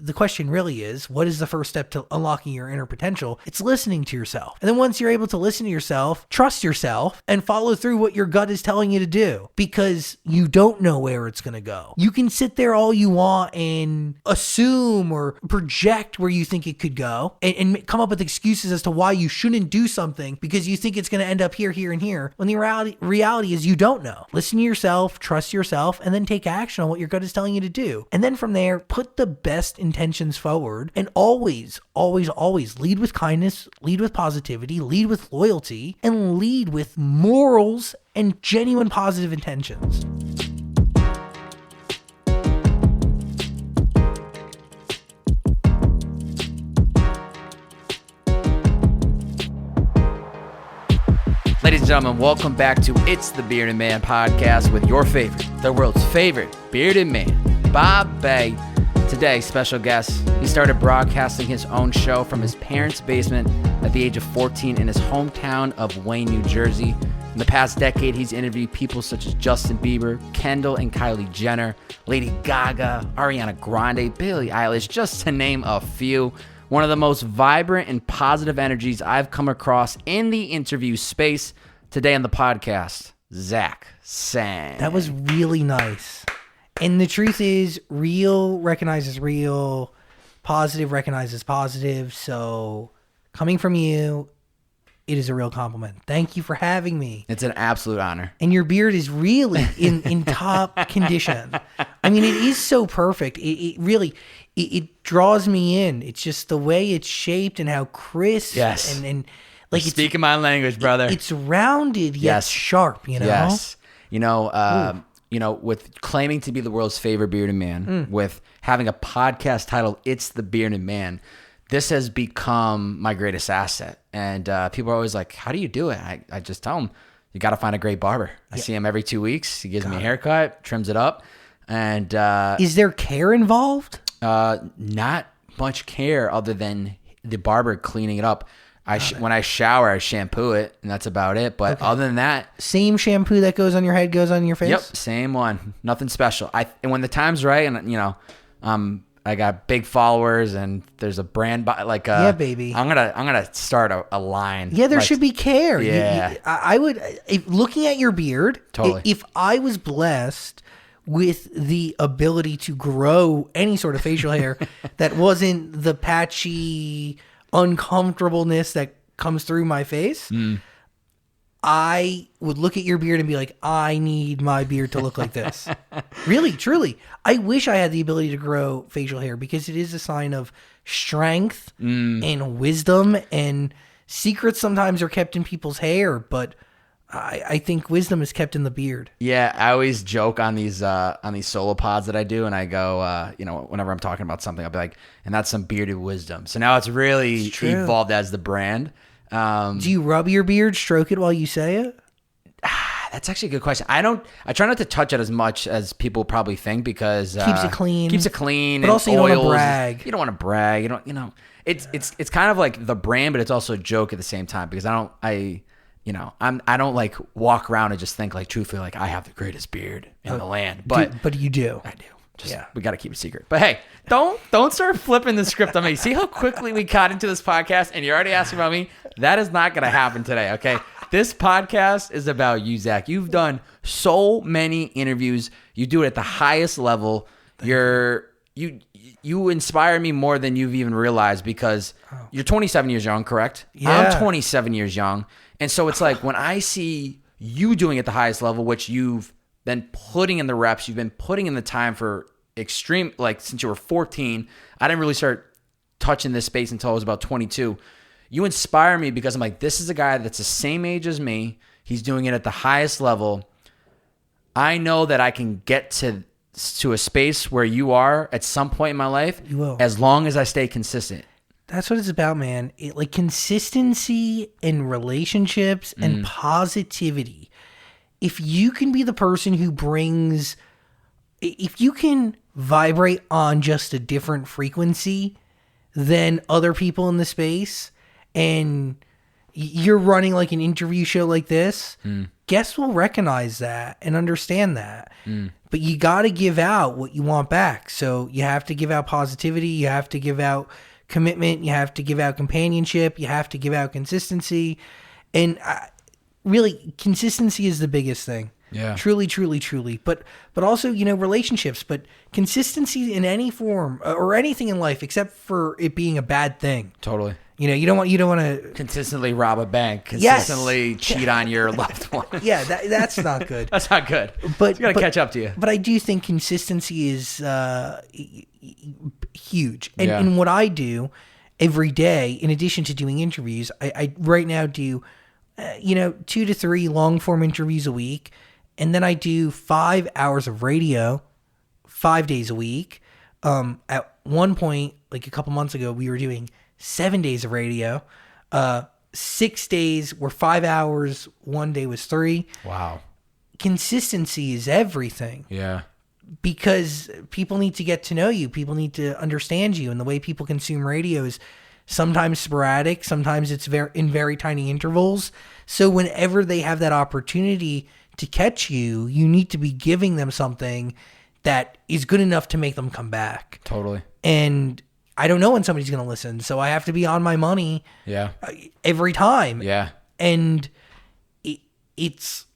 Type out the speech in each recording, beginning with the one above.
the question really is, what is the first step to unlocking your inner potential? It's listening to yourself. And then once you're able to listen to yourself, trust yourself, and follow through what your gut is telling you to do, because you don't know where it's going to go. You can sit there all you want and assume or project where you think it could go, and come up with excuses as to why you shouldn't do something because you think it's going to end up here, here, and here, when the reality is you don't know. Listen to yourself, trust yourself, and then take action on what your gut is telling you to do. And then from there, put the best intentions forward, and always, always, always lead with kindness, lead with positivity, lead with loyalty, and lead with morals and genuine positive intentions. Ladies and gentlemen, welcome back to It's the Bearded Man podcast with your favorite, the world's favorite bearded man, Bob Bay. Today, special guest. He started broadcasting his own show from his parents' basement at the age of 14 in his hometown of Wayne, New Jersey. In the past decade, he's interviewed people such as Justin Bieber, Kendal and Kylie Jenner, Lady Gaga, Ariana Grande, Billie Eilish, just to name a few. One of the most vibrant and positive energies I've come across in the interview space. Today on the podcast, Zach Sang. That was really nice. And the truth is, real recognizes real, positive recognizes positive. So coming from you, it is a real compliment. Thank you for having me. It's an absolute honor. And your beard is really in top condition. I mean, it is so perfect. It really... It draws me in. It's just the way it's shaped and how crisp. Yes. And like You're speaking my language, brother. It's rounded yet sharp, you know? Yes. You know, with claiming to be the world's favorite bearded man, with having a podcast titled It's the Bearded Man, this has become my greatest asset. And people are always like, how do you do it? I just tell them, you got to find a great barber. I see him every 2 weeks. He gives me a haircut, trims it up. And is there care involved? Not much care other than the barber cleaning it up. When I shower, I shampoo it, and that's about it. But other than that, same shampoo that goes on your head goes on your face. Yep, same one. Nothing special. And when the time's right, and I got big followers, and there's a brand yeah, baby. I'm gonna start a line. Yeah, there should be care. Yeah, I would. Looking at your beard, totally. If I was blessed with the ability to grow any sort of facial hair that wasn't the patchy uncomfortableness that comes through my face, I would look at your beard and be like, I need my beard to look like this. Really, truly. I wish I had the ability to grow facial hair, because it is a sign of strength and wisdom, and secrets sometimes are kept in people's hair, but I think wisdom is kept in the beard. Yeah, I always joke on these solo pods that I do, and I go, whenever I'm talking about something, I'll be like, and that's some bearded wisdom. So now it's really evolved as the brand. Do you rub your beard, stroke it while you say it? That's actually a good question. I try not to touch it as much as people probably think, because keeps it clean. But also, you don't want to brag. You don't want to brag. It's kind of like the brand, but it's also a joke at the same time, because I don't like walk around and just think like truthfully like I have the greatest beard in the land, but you do. I do. We got to keep it secret. But hey, don't start flipping the script on me. See how quickly we got into this podcast, and you're already asking about me? That is not going to happen today. Okay, this podcast is about you, Zach. You've done so many interviews. You do it at the highest level. You inspire me more than you've even realized, because you're 27 years young, correct? Yeah. I'm 27 years young. And so it's like when I see you doing it at the highest level, which you've been putting in the reps, you've been putting in the time for extreme, like since you were 14, I didn't really start touching this space until I was about 22. You inspire me, because I'm like, this is a guy that's the same age as me. He's doing it at the highest level. I know that I can get to a space where you are at some point in my life. You will. As long as I stay consistent. That's what it's about, man. Like consistency in relationships and positivity. If you can be the person who brings, if you can vibrate on just a different frequency than other people in the space, and you're running like an interview show like this, guests will recognize that and understand that. But you got to give out what you want back. So you have to give out positivity. You have to give out commitment. You have to give out companionship. You have to give out consistency. And really, consistency is the biggest thing. Yeah. Truly, truly, truly. But also, relationships. But consistency in any form or anything in life except for it being a bad thing. Totally. You don't want to consistently rob a bank, consistently cheat on your loved one. Yeah, that's not good. That's not good. But it's got to catch up to you. But I do think consistency is huge. And, Yeah. and what I do every day, in addition to doing interviews, I right now do 2 to 3 long form interviews a week, and then I do 5 hours of radio 5 days a week. At one point, like a couple months ago, we were doing 7 days of radio. 6 days were 5 hours. 1 day was 3. Wow. Consistency is everything. Yeah. Because people need to get to know you. People need to understand you. And the way people consume radio is sometimes sporadic. Sometimes it's in very tiny intervals. So whenever they have that opportunity to catch you, you need to be giving them something that is good enough to make them come back. Totally. And I don't know when somebody's going to listen, so I have to be on my money. Yeah. Every time. Yeah. And it's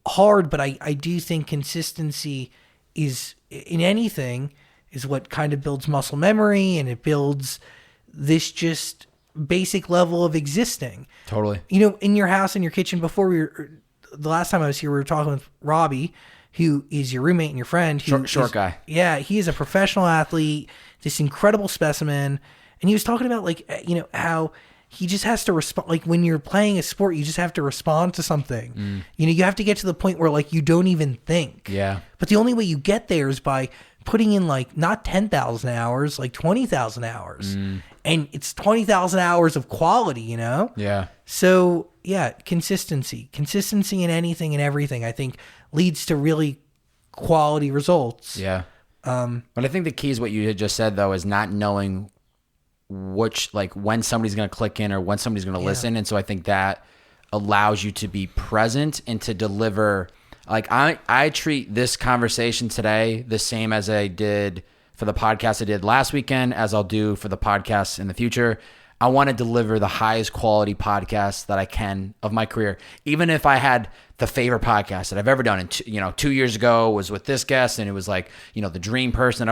hard, but I do think consistency is, in anything, is what kind of builds muscle memory, and it builds this just basic level of existing. Totally. In your house, in your kitchen, the last time I was here, we were talking with Robbie, who is your roommate and your friend. Short guy. Yeah, he is a professional athlete, this incredible specimen. And he was talking about, how he just has to respond. Like, when you're playing a sport, you just have to respond to something. You have to get to the point where, you don't even think. Yeah. But the only way you get there is by putting in, not 10,000 hours, 20,000 hours. And it's 20,000 hours of quality, Yeah. So, yeah, consistency in anything and everything, I think, leads to really quality results. Yeah. But I think the key is what you had just said, though, is not knowing when somebody's going to click in or when somebody's going to listen. And so I think that allows you to be present and to deliver. I treat this conversation today the same as I did for the podcast I did last weekend, as I'll do for the podcast in the future. I want to deliver the highest quality podcast that I can of my career. Even if I had the favorite podcast that I've ever done, and 2 years ago was with this guest, and it was the dream person.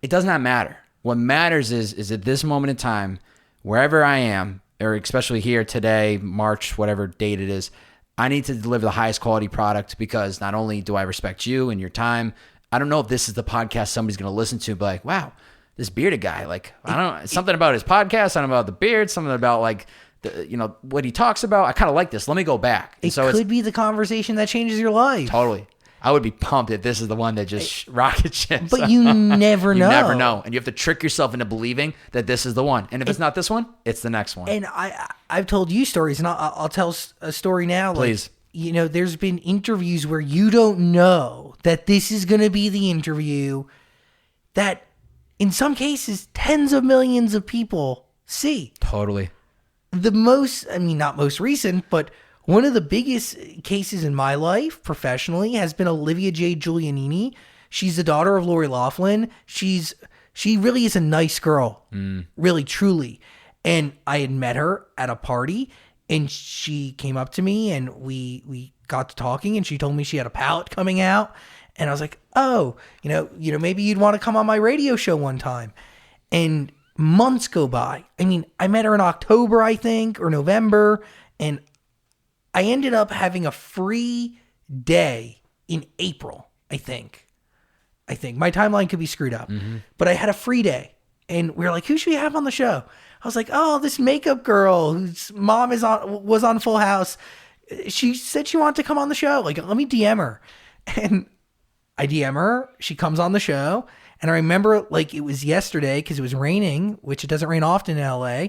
It does not matter. What matters is at this moment in time, wherever I am, or especially here today, March, whatever date it is, I need to deliver the highest quality product, because not only do I respect you and your time, I don't know if this is the podcast somebody's going to listen to, but wow, this bearded guy, I don't know, something about his podcast, something about the beard, something about what he talks about. I kind of like this. Let me go back. It could be the conversation that changes your life. Totally. I would be pumped if this is the one that just rocket ships. But you never know. You never know. And you have to trick yourself into believing that this is the one. And if it's not this one, it's the next one. And I've told you stories, and I'll tell a story now. Please. There's been interviews where you don't know that this is going to be the interview that, in some cases, tens of millions of people see. Totally. Not most recent, but one of the biggest cases in my life professionally has been Olivia J. Giulianini. She's the daughter of Lori Loughlin. She really is a nice girl, really, truly. And I had met her at a party, and she came up to me, and we got to talking, and she told me she had a palette coming out. And I was like, oh, maybe you'd want to come on my radio show one time. And months go by. I met her in October, I think, or November. And I ended up having a free day in April, I think. My timeline could be screwed up. But I had a free day. And we were like, who should we have on the show? I was like, oh, this makeup girl whose mom was on Full House. She said she wanted to come on the show. Let me DM her. And I DM her. She comes on the show. And I remember it was yesterday because it was raining, which it doesn't rain often in LA.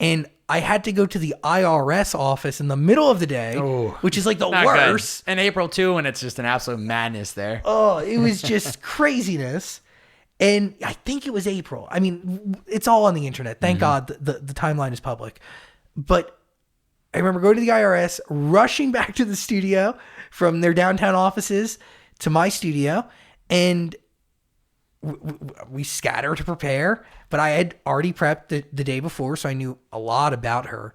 And I had to go to the IRS office in the middle of the day, which is the worst. Good. In April too, and it's just an absolute madness there. Oh, it was just craziness. And I think it was April. It's all on the internet. Thank God the timeline is public. But I remember going to the IRS, rushing back to the studio from their downtown offices to my studio, and we scatter to prepare. But I had already prepped the day before, so I knew a lot about her.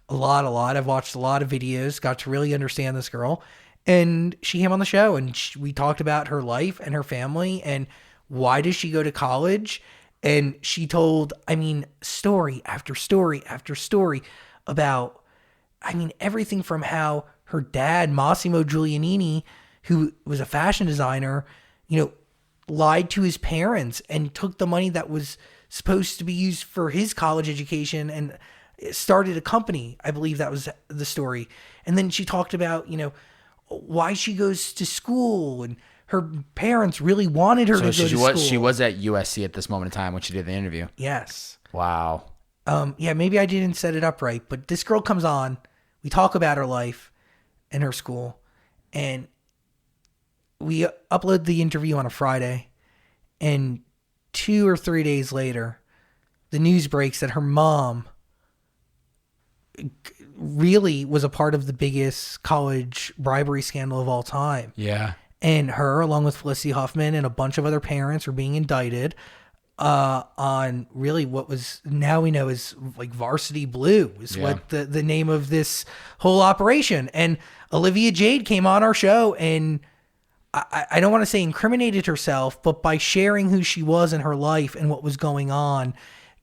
A lot. I've watched a lot of videos, got to really understand this girl. And she came on the show, and we talked about her life and her family and why does she go to college. And she told, story after story after story about, everything from how her dad, Massimo Giulianini, who was a fashion designer, lied to his parents and took the money that was supposed to be used for his college education and started a company. I believe that was the story. And then she talked about, why she goes to school, and her parents really wanted her to go to school. She was at USC at this moment in time when she did the interview. Yes. Wow. Maybe I didn't set it up right, but this girl comes on. We talk about her life and her school, and we upload the interview on a Friday, and 2 or 3 days later, the news breaks that her mom really was a part of the biggest college bribery scandal of all time. Yeah. And her, along with Felicity Huffman and a bunch of other parents, were being indicted on really what was now we know is like Varsity Blue is what the name of this whole operation. And Olivia Jade came on our show and I don't want to say incriminated herself, but by sharing who she was in her life and what was going on,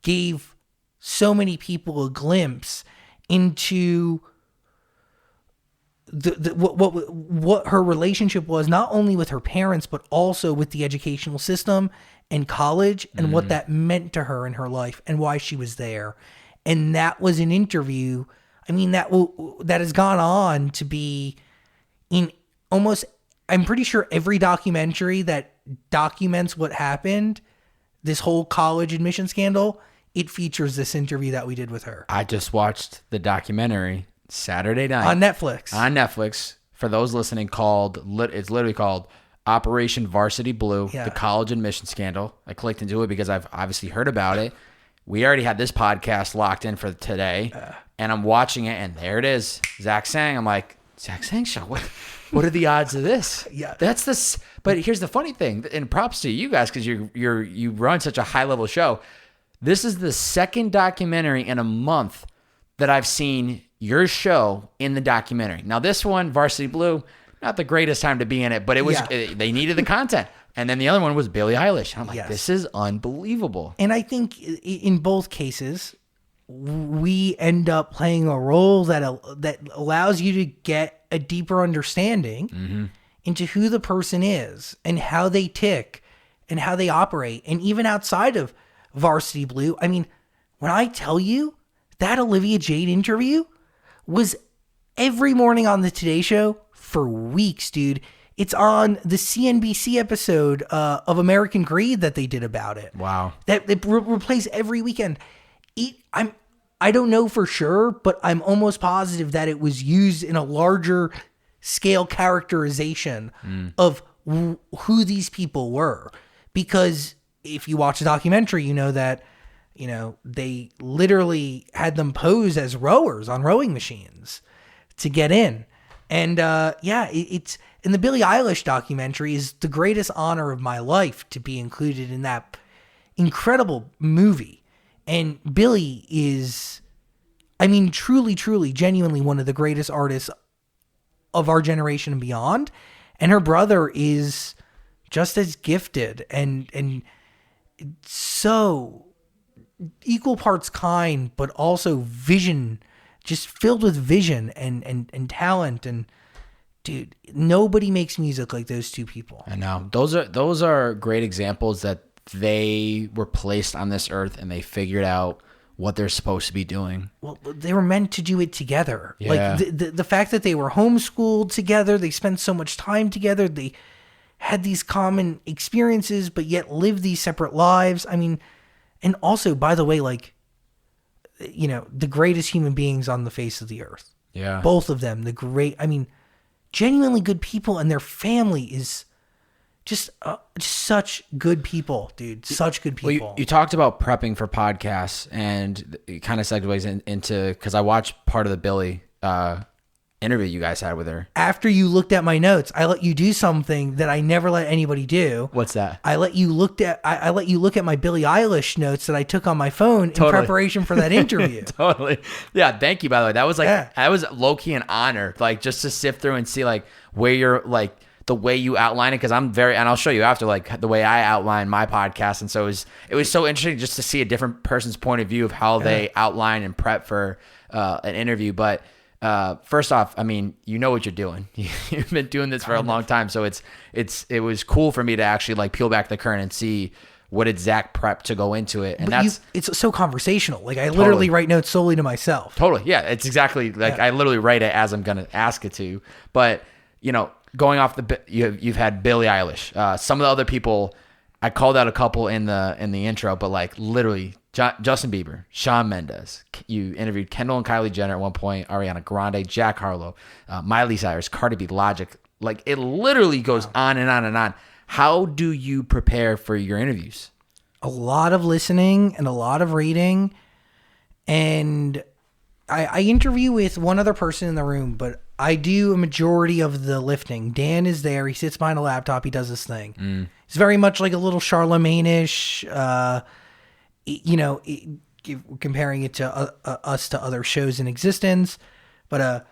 gave so many people a glimpse into what her relationship was, not only with her parents, but also with the educational system and college and what that meant to her in her life and why she was there. And that was an interview. That has gone on to be in almost, I'm pretty sure every documentary that documents what happened, this whole college admission scandal, it features this interview that we did with her. I just watched the documentary Saturday night on Netflix. For those listening, it's literally called Operation Varsity Blue, the college admission scandal. I clicked into it because I've obviously heard about it. We already had this podcast locked in for today, and I'm watching it, and there it is, Zach Sang. I'm like, Zach Sang show? What are the odds of this? Yeah, that's this. But here's the funny thing, and props to you guys because you run such a high level show. This is the second documentary in a month that I've seen your show in the documentary. Now, this one, Varsity Blue, not the greatest time to be in it, but it was they needed the content. And then the other one was Billie Eilish. And I'm like, this is unbelievable. And I think in both cases, we end up playing a role that allows you to get a deeper understanding into who the person is and how they tick and how they operate. And even outside of Varsity Blue, when I tell you that Olivia Jade interview was every morning on the Today Show for weeks, dude. It's on the CNBC episode of American Greed that they did about it. Wow. That they replace every weekend. I don't know for sure, but I'm almost positive that it was used in a larger scale characterization of who these people were. Because if you watch the documentary, you know that, they literally had them pose as rowers on rowing machines to get in. And it's in the Billie Eilish documentary is the greatest honor of my life to be included in that incredible movie. And Billie is, truly, genuinely one of the greatest artists of our generation and beyond. And her brother is just as gifted and so equal parts kind, but also vision, just filled with vision and talent. And dude, nobody makes music like those two people. I know. Those are great examples that they were placed on this earth and they figured out what they're supposed to be doing. Well, they were meant to do it together. Yeah. Like the fact that they were homeschooled together, they spent so much time together, they had these common experiences, but yet lived these separate lives. And also, by the way, the greatest human beings on the face of the earth. Yeah. Both of them, genuinely good people, and their family is just such good people, dude. Such good people. Well, you talked about prepping for podcasts, and it kind of segues into, because I watched part of the Billie interview you guys had with her. After you looked at my notes, I let you do something that I never let anybody do. What's that? I let you look at my Billie Eilish notes that I took on my phone in preparation for that interview. Totally. Yeah. Thank you. By the way, that was that was low key an honor, like just to sift through and see like where you're like the way you outline it. Cause and I'll show you after like the way I outline my podcast. And so it was so interesting just to see a different person's point of view of how they outline and prep for an interview. But first off, I mean, you know what you're doing. You've been doing this for a long time. So it was cool for me to actually like peel back the curtain and see what exact prep to go into it. And it's so conversational. Like I literally write notes solely to myself. Totally. Yeah. It's exactly like I literally write it as I'm going to ask it to. But you know, going off you've had Billie Eilish, some of the other people, I called out a couple in the intro, but like literally Justin Bieber, Shawn Mendes. You interviewed Kendal and Kylie Jenner at one point, Ariana Grande, Jack Harlow, Miley Cyrus, Cardi B, Logic. Like it literally goes on and on and on. How do you prepare for your interviews? A lot of listening and a lot of reading. And I interview with one other person in the room, but I do a majority of the lifting. Dan is there. He sits behind a laptop. He does his thing. It's very much like a little Charlemagne-ish, comparing it to us to other shows in existence. But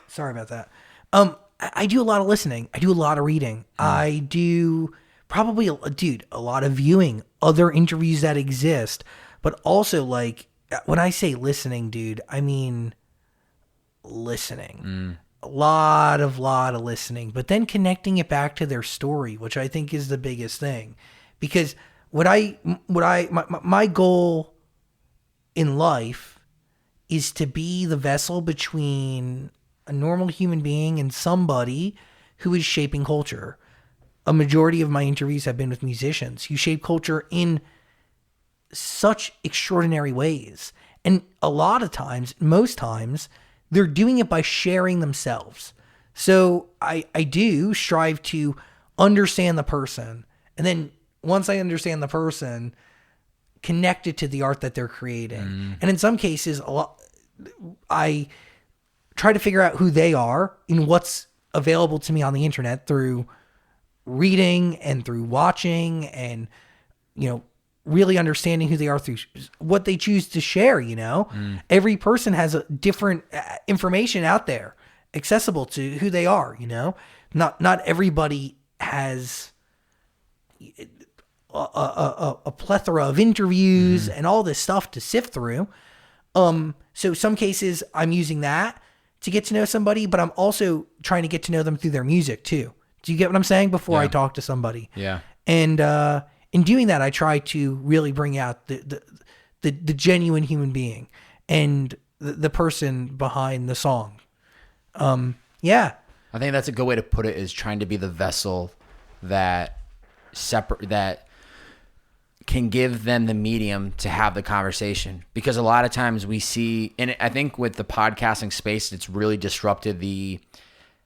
sorry about that. I do a lot of listening. I do a lot of reading. I do probably, a lot of viewing other interviews that exist. But also, like, when I say listening, dude, I mean listening. A lot of listening. But then connecting it back to their story, which I think is the biggest thing. Because my goal in life is to be the vessel between a normal human being and somebody who is shaping culture. A majority of my interviews have been with musicians who shape culture in such extraordinary ways. And a lot of times, most times, they're doing it by sharing themselves. So I do strive to understand the person. And then once I understand the person, connect it to the art that they're creating. And in some cases, I try to figure out who they are in what's available to me on the internet through reading and through watching and, really understanding who they are through what they choose to share, Every person has a different information out there accessible to who they are, Not everybody has a plethora of interviews and all this stuff to sift through. So some cases I'm using that to get to know somebody, but I'm also trying to get to know them through their music too. Do you get what I'm saying? Before I talk to somebody. Yeah. And in doing that, I try to really bring out the genuine human being and the person behind the song. Yeah. I think that's a good way to put it, is trying to be the vessel that can give them the medium to have the conversation. Because a lot of times we see, and I think with the podcasting space, it's really disrupted the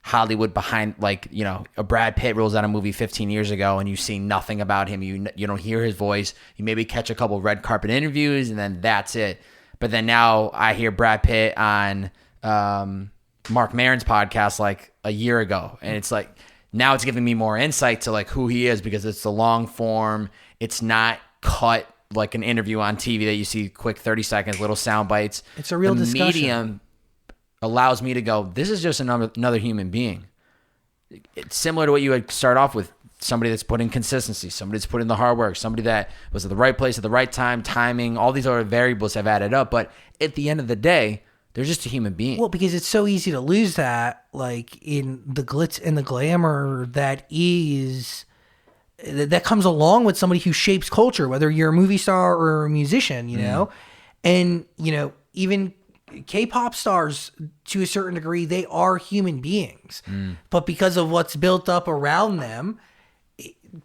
Hollywood behind, like, a Brad Pitt rolls out a movie 15 years ago and you see nothing about him. You don't hear his voice. You maybe catch a couple red carpet interviews and then that's it. But then now I hear Brad Pitt on Mark Maron's podcast like a year ago. And it's like, now it's giving me more insight to like who he is, because it's the long form. It's not cut like an interview on TV that you see quick 30 seconds, little sound bites. It's a real discussion. Medium allows me to go, this is just another human being. It's similar to what you would start off with, somebody that's put in consistency, somebody that's put in the hard work, somebody that was at the right place at the right time, timing, all these other variables have added up. But at the end of the day, they're just a human being. Well, because it's so easy to lose that, like in the glitz and the glamour that comes along with somebody who shapes culture, whether you're a movie star or a musician, and, even K-pop stars, to a certain degree, they are human beings. But because of what's built up around them,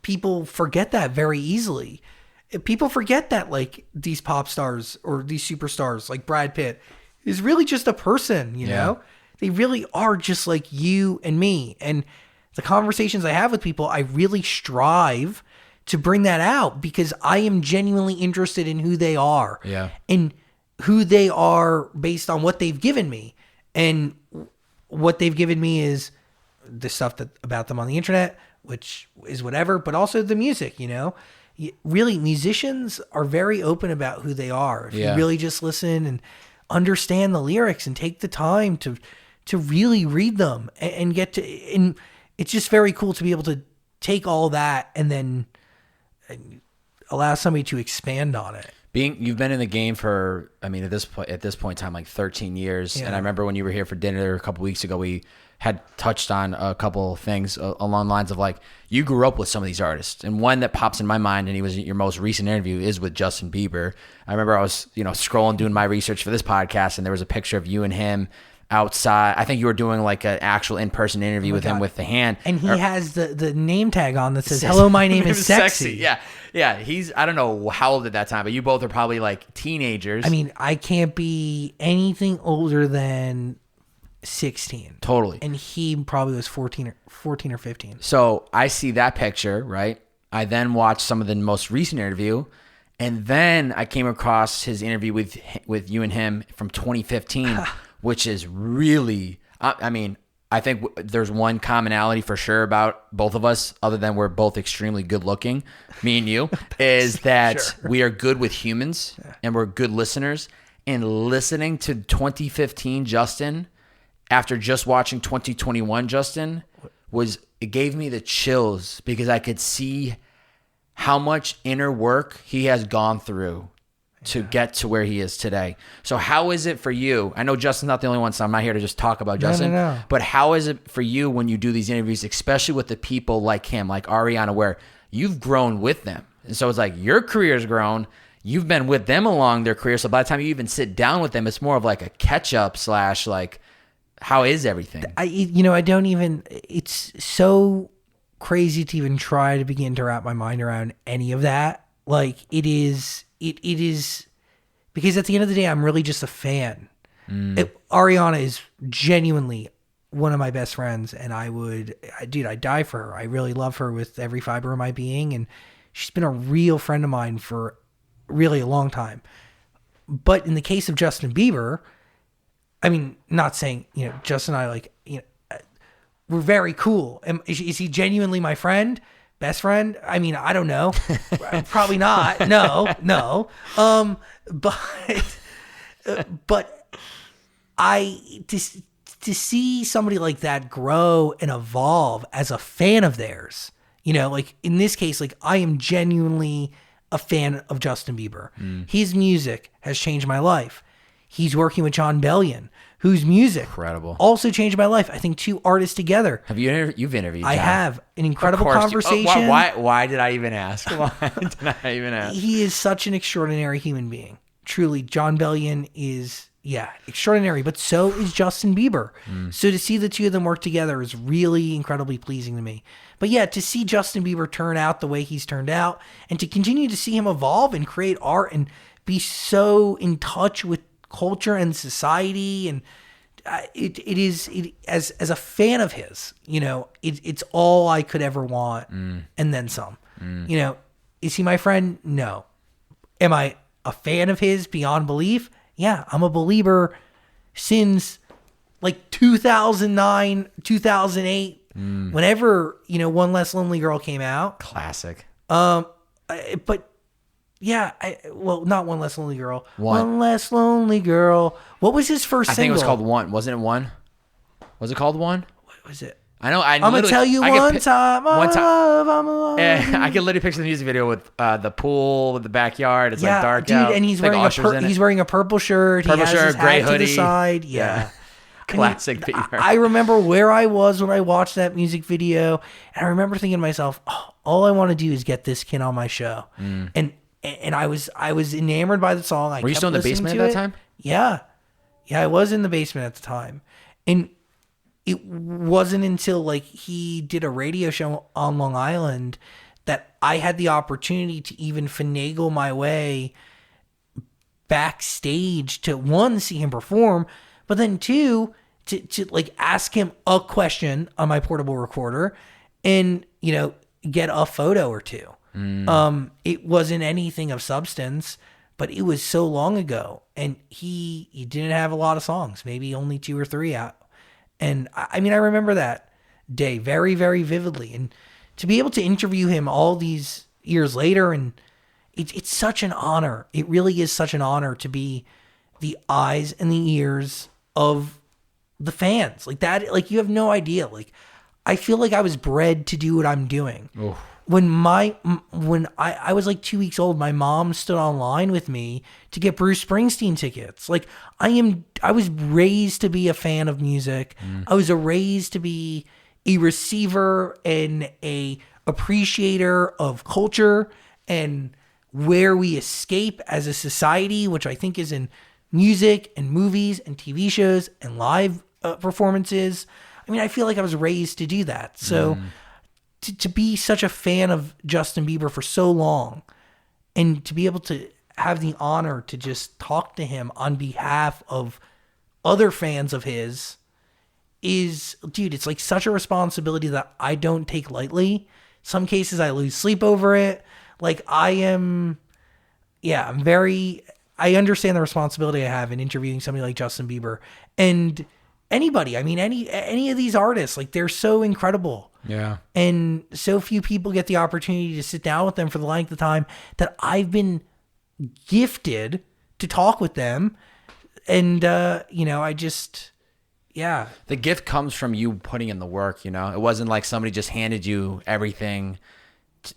people forget that very easily. People forget that, like, these pop stars or these superstars like Brad Pitt is really just a person, know? They really are just like you and me. And the conversations I have with people, I really strive to bring that out, because I am genuinely interested in who they are. Yeah. And who they are based on what they've given me. And what they've given me is the stuff about them on the internet, which is whatever, but also the music, Really, musicians are very open about who they are. If you really just listen and understand the lyrics and take the time to really read them and get to, and it's just very cool to be able to take all that and then allow somebody to expand on it. You've been in the game for, at this point in time, like 13 years. And I remember when you were here for dinner a couple weeks ago, we had touched on a couple of things along the lines of like, you grew up with some of these artists. And one that pops in my mind, and he was your most recent interview, is with Justin Bieber. I remember I was, scrolling, doing my research for this podcast, and there was a picture of you and him outside. I think you were doing like an actual in-person interview with him with the hand. And he has the name tag on that says, "Hello, my name is Sexy." Yeah. He's, I don't know how old at that time, but you both are probably like teenagers. I can't be anything older than 16. Totally. And he probably was 14 or 15. So I see that picture, right? I then watched some of the most recent interview, and then I came across his interview with you and him from 2015, which is really, I think there's one commonality for sure about both of us, other than we're both extremely good looking, me and you, is that we are good with humans and we're good listeners. And listening to 2015 Justin after just watching 2021 Justin it gave me the chills, because I could see how much inner work he has gone through to get to where he is today. So how is it for you? I know Justin's not the only one, so I'm not here to just talk about Justin. No. But how is it for you when you do these interviews, especially with the people like him, like Ariana, where you've grown with them? And so it's like your career's grown. You've been with them along their career. So by the time you even sit down with them, it's more of like a catch-up / like, how is everything? I don't even, it's so crazy to even try to begin to wrap my mind around any of that. Like, it is because at the end of the day, I'm really just a fan. Ariana is genuinely one of my best friends, and I'd die for her. I really love her with every fiber of my being, and she's been a real friend of mine for really a long time. But in the case of Justin Bieber, not saying, Justin and I, we're very cool. Is he genuinely my friend? Best friend? I don't know. Probably not. No. But to see somebody like that grow and evolve as a fan of theirs, like in this case, like I am genuinely a fan of Justin Bieber. His music has changed my life. He's working with Shawn Mendes, whose music incredible also changed my life. I think two artists together. You've interviewed John. I have an incredible conversation. Why did I even ask? He is such an extraordinary human being. Truly, Shawn Mendes is, extraordinary, but so is Justin Bieber. So to see the two of them work together is really incredibly pleasing to me. But to see Justin Bieber turn out the way he's turned out, and to continue to see him evolve and create art and be so in touch with culture and society, and as a fan of his, it's all I could ever want, and then some. Is he my friend? No. Am I a fan of his beyond belief? Yeah, I'm a believer since like 2009, 2008, whenever One Less Lonely Girl came out. Classic. But not One Less Lonely Girl. One Less Lonely Girl. What was his first single? I think it was called One. Wasn't it One? Was it called One? What was it? I know. I'm going to tell you one time. I'm alive. I can literally picture the music video with the pool, with the backyard. It's like dark out. And he's wearing a purple shirt. He has his gray hat hoodie. To the side. Yeah. Classic Bieber. I remember where I was when I watched that music video, and I remember thinking to myself, all I want to do is get this kid on my show. And I was enamored by the song. Were you still in the basement at that time? Yeah, I was in the basement at the time, and it wasn't until like he did a radio show on Long Island that I had the opportunity to even finagle my way backstage to, one, see him perform, but then two, to like ask him a question on my portable recorder and, get a photo or two. It wasn't anything of substance, but it was so long ago, and he didn't have a lot of songs, maybe only 2 or 3 out. And I mean, I remember that day very, very vividly. And to be able to interview him all these years later, and it's such an honor. It really is such an honor to be the eyes and the ears of the fans. Like that, like you have no idea. Like I feel like I was bred to do what I'm doing. Oof. When I was like 2 weeks old, my mom stood online with me to get Bruce Springsteen tickets. Like I was raised to be a fan of music. I was raised to be a receiver and a appreciator of culture and where we escape as a society, which I think is in music and movies and TV shows and live performances. I mean, I feel like I was raised to do that. So to be such a fan of Justin Bieber for so long and to be able to have the honor to just talk to him on behalf of other fans of his is, dude, it's like such a responsibility that I don't take lightly. Some cases I lose sleep over it. Like I understand the responsibility I have in interviewing somebody like Justin Bieber and anybody. I mean, any of these artists, like they're so incredible. Yeah. And so few people get the opportunity to sit down with them for the length of time that I've been gifted to talk with them. And, I just, yeah. The gift comes from you putting in the work, It wasn't like somebody just handed you everything,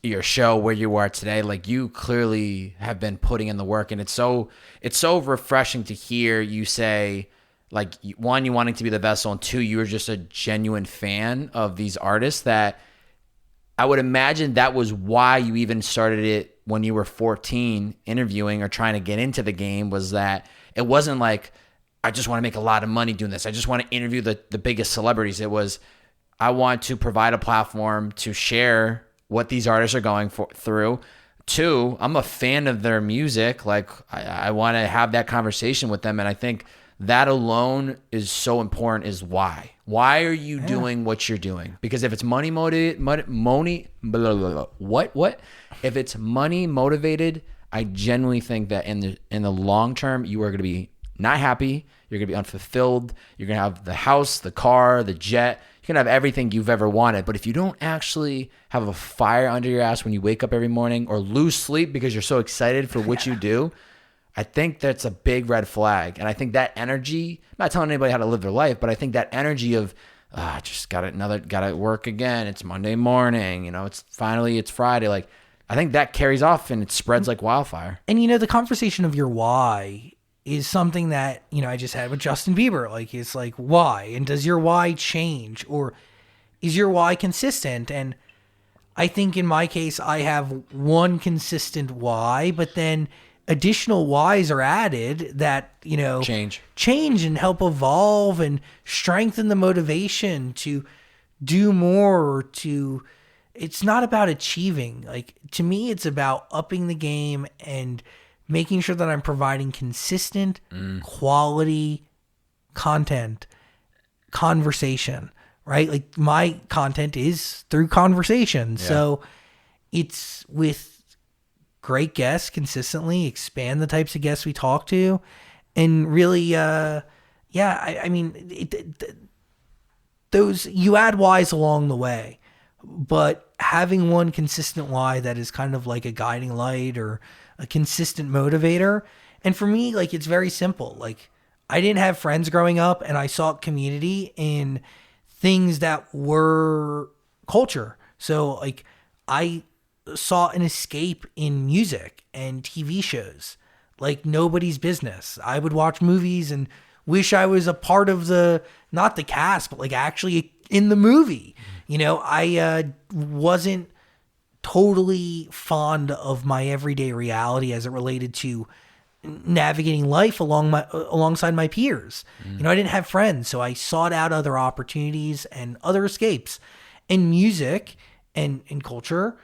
your show where you are today. Like you clearly have been putting in the work, and it's so refreshing to hear you say, like, one, you wanting to be the vessel, and two, you're just a genuine fan of these artists. That I would imagine that was why you even started it when you were 14, interviewing or trying to get into the game, was that it wasn't like, I just want to make a lot of money doing this. I just want to interview the biggest celebrities. It was, I want to provide a platform to share what these artists are going through. Two, I'm a fan of their music. Like I want to have that conversation with them. And I think that alone is so important. Is why are you doing what you're doing? Because if it's money motivated, if it's money motivated, I genuinely think that in the long term, you are going to be not happy. You're going to be unfulfilled. You're going to have the house, the car, the jet. You're going to have everything you've ever wanted. But if you don't actually have a fire under your ass when you wake up every morning, or lose sleep because you're so excited for what you do, I think that's a big red flag. And I think that energy, I'm not telling anybody how to live their life, but I think that energy of, just got to work again. It's Monday morning, it's Friday. Like, I think that carries off and it spreads like wildfire. And, the conversation of your why is something that, I just had with Justin Bieber. Like, it's like, why? And does your why change, or is your why consistent? And I think in my case, I have one consistent why, but then additional whys are added that, change and help evolve and strengthen the motivation to do more, it's not about achieving. Like, to me, it's about upping the game and making sure that I'm providing consistent quality content, conversation, right? Like, my content is through conversation. Yeah. So it's with great guests consistently, expand the types of guests we talk to, and really, those, you add whys along the way, but having one consistent why that is kind of like a guiding light or a consistent motivator. And for me, like, it's very simple. Like, I didn't have friends growing up, and I sought community in things that were culture. So, like, I sought an escape in music and TV shows like nobody's business. I would watch movies and wish I was a part of not the cast, but like actually in the movie. I wasn't totally fond of my everyday reality as it related to navigating life alongside my peers. I didn't have friends, so I sought out other opportunities and other escapes. And music and culture,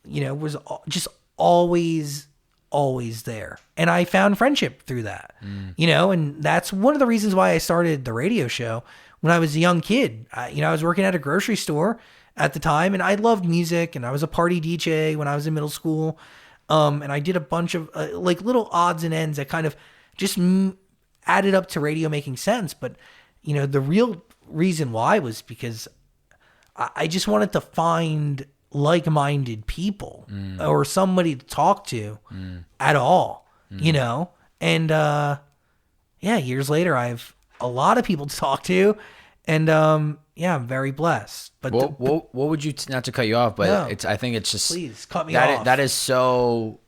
was just always there. And I found friendship through that, and that's one of the reasons why I started the radio show when I was a young kid. I was working at a grocery store at the time, and I loved music, and I was a party DJ when I was in middle school. And I did a bunch of like little odds and ends that kind of just added up to radio making sense. But, you know, the real reason why was because I just wanted to find like-minded people or somebody to talk to at all, you know? And, yeah, years later, I have a lot of people to talk to, and, yeah, I'm very blessed. But what would you, not to cut you off, but No. I think it's just, Please, cut me off. That is so,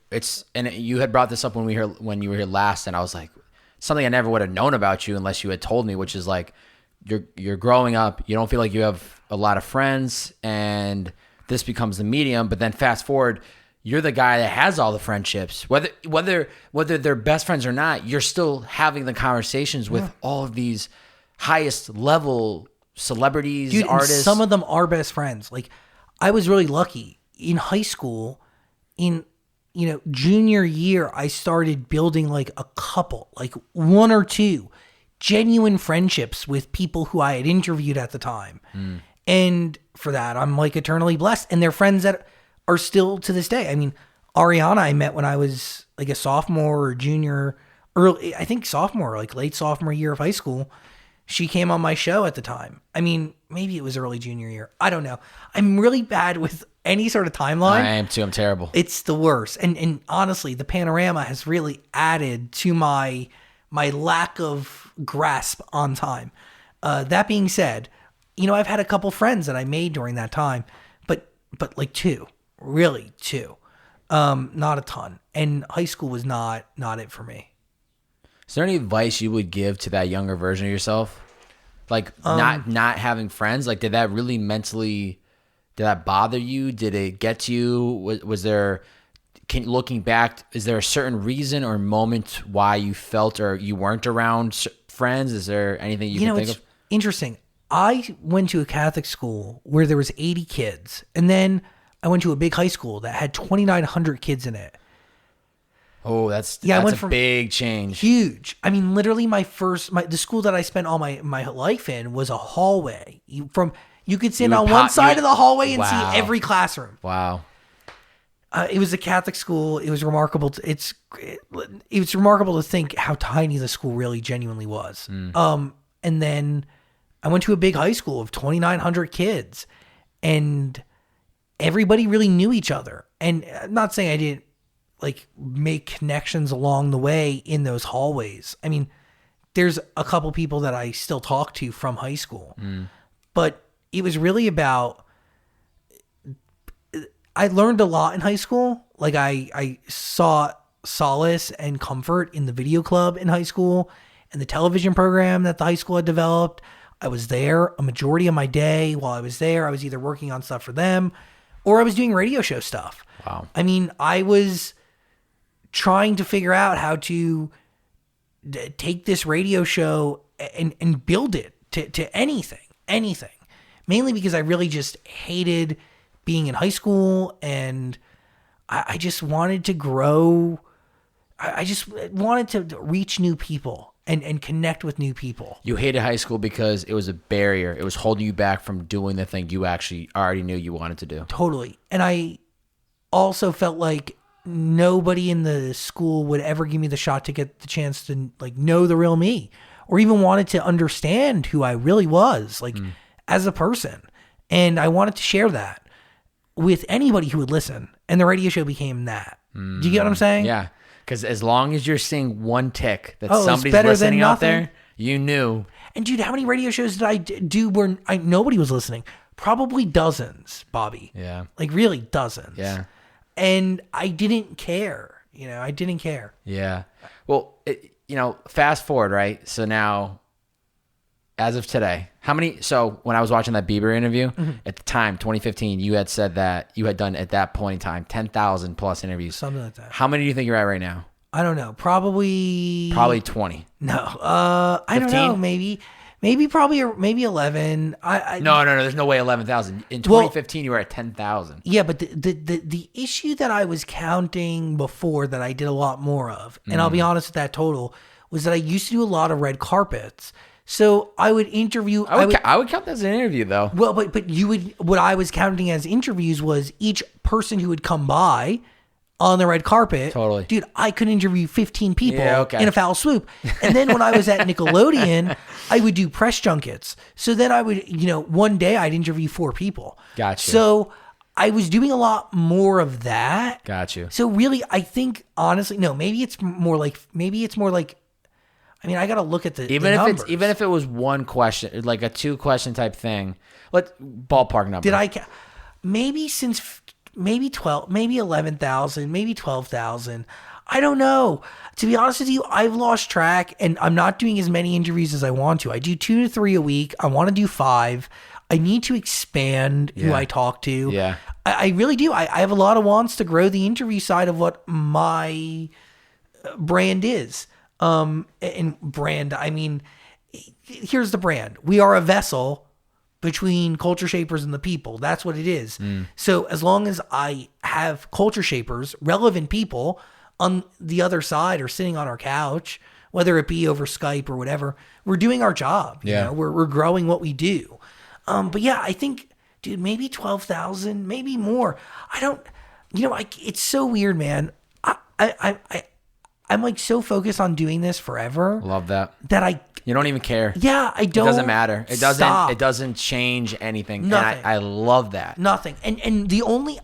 and you had brought this up when you were here last, and I was like, something I never would have known about you unless you had told me, which is like, you're growing up, you don't feel like you have a lot of friends, and this becomes the medium. But then fast forward, you're the guy that has all the friendships, whether they're best friends or not. You're still having the conversations with all of these highest level celebrities, Dude, artists. and some of them are best friends. Like, I was really lucky in high school. In junior year, I started building like a couple, like one or two genuine friendships with people who I had interviewed at the time. And for that, I'm like eternally blessed. And they're friends that are still to this day. I mean, Ariana, I met when I was like a sophomore or junior, I think sophomore, like late sophomore year of high school. She came on my show at the time. I mean, maybe it was early junior year. I don't know. I'm really bad with any sort of timeline. I am too. I'm terrible. It's the worst. And honestly, the panorama has really added to my lack of grasp on time. That being said, you know, I've had a couple friends that I made during that time, but like two, really two, not a ton. And high school was not it for me. Is there any advice you would give to that younger version of yourself? Like not having friends? Like, did that really did that bother you? Did it get to you? Was there, looking back, is there a certain reason or moment why you felt or you weren't around friends? Is there anything you can think of? Interesting. I went to a Catholic school where there was 80 kids. And then I went to a big high school that had 2,900 kids in it. Oh, that's I went a from big change. Huge. I mean, literally the school that I spent all my life in was a hallway. You could sit on one side of the hallway and see every classroom. Wow. It was a Catholic school. It was remarkable. It was remarkable to think how tiny the school really genuinely was. And then I went to a big high school of 2,900 kids, and everybody really knew each other. And I'm not saying I didn't like make connections along the way in those hallways. I mean, there's a couple people that I still talk to from high school, but it was really about, I learned a lot in high school. Like I saw solace and comfort in the video club in high school and the television program that the high school had developed. I was there a majority of my day. While I was there, I was either working on stuff for them or I was doing radio show stuff. Wow. I mean, I was trying to figure out how to take this radio show and build it to anything, mainly because I really just hated being in high school, and I just wanted to grow. I just wanted to reach new people and connect with new people. You hated high school because it was a barrier. It was holding you back from doing the thing you actually already knew you wanted to do. Totally. And I also felt like nobody in the school would ever give me the shot to get the chance to like know the real me, or even wanted to understand who I really was, like as a person. And I wanted to share that with anybody who would listen. And the radio show became that. Do you get what I'm saying? Yeah. Because as long as you're seeing one tick that it's somebody's better listening than out nothing. there, you knew. And dude, how many radio shows did I do where nobody was listening? Probably dozens, Bobby. Yeah. Like really dozens. Yeah. And I didn't care. I didn't care. Yeah. Well, fast forward, right? So now, as of today, so when I was watching that Bieber interview, at the time, 2015, you had said that you had done at that point in time, 10,000 plus interviews. Something like that. How many do you think you're at right now? I don't know. Probably 20. No. I don't know. Maybe 11. No. There's no way 11,000. In 2015, you were at 10,000. Yeah, but the issue that I was counting before that I did a lot more of, and I'll be honest with that total, was that I used to do a lot of red carpets. So I would interview. I would count that as an interview, though. Well, but you would. What I was counting as interviews was each person who would come by, on the red carpet. Totally. Dude, I could interview 15 people okay. in a foul swoop. And then when I was at Nickelodeon, I would do press junkets. So then I would, one day I'd interview 4 people. Gotcha. So I was doing a lot more of that. Got you. So really, I think, honestly, no, maybe it's more like, I mean, I got to look at the numbers. Even if it was one question, like a 2-question type thing, ballpark number. Maybe 12, maybe 11,000, maybe 12,000. I don't know. To be honest with you, I've lost track, and I'm not doing as many interviews as I want to. I do 2 to 3 a week. I want to do 5. I need to expand who I talk to. Yeah. I really do. I have a lot of wants to grow the interview side of what my brand is. And brand, I mean, here's the brand. We are a vessel between culture shapers and the people. That's what it is. So as long as I have culture shapers, relevant people on the other side or sitting on our couch, whether it be over Skype or whatever, we're doing our job. You know? We're growing what we do. But yeah, I think, dude, maybe 12,000, maybe more. I don't, it's so weird, man. I'm like so focused on doing this forever. Love that. That you don't even care. Yeah, I don't. It doesn't matter. Stop. It doesn't change anything. Nothing. And I love that. Nothing. And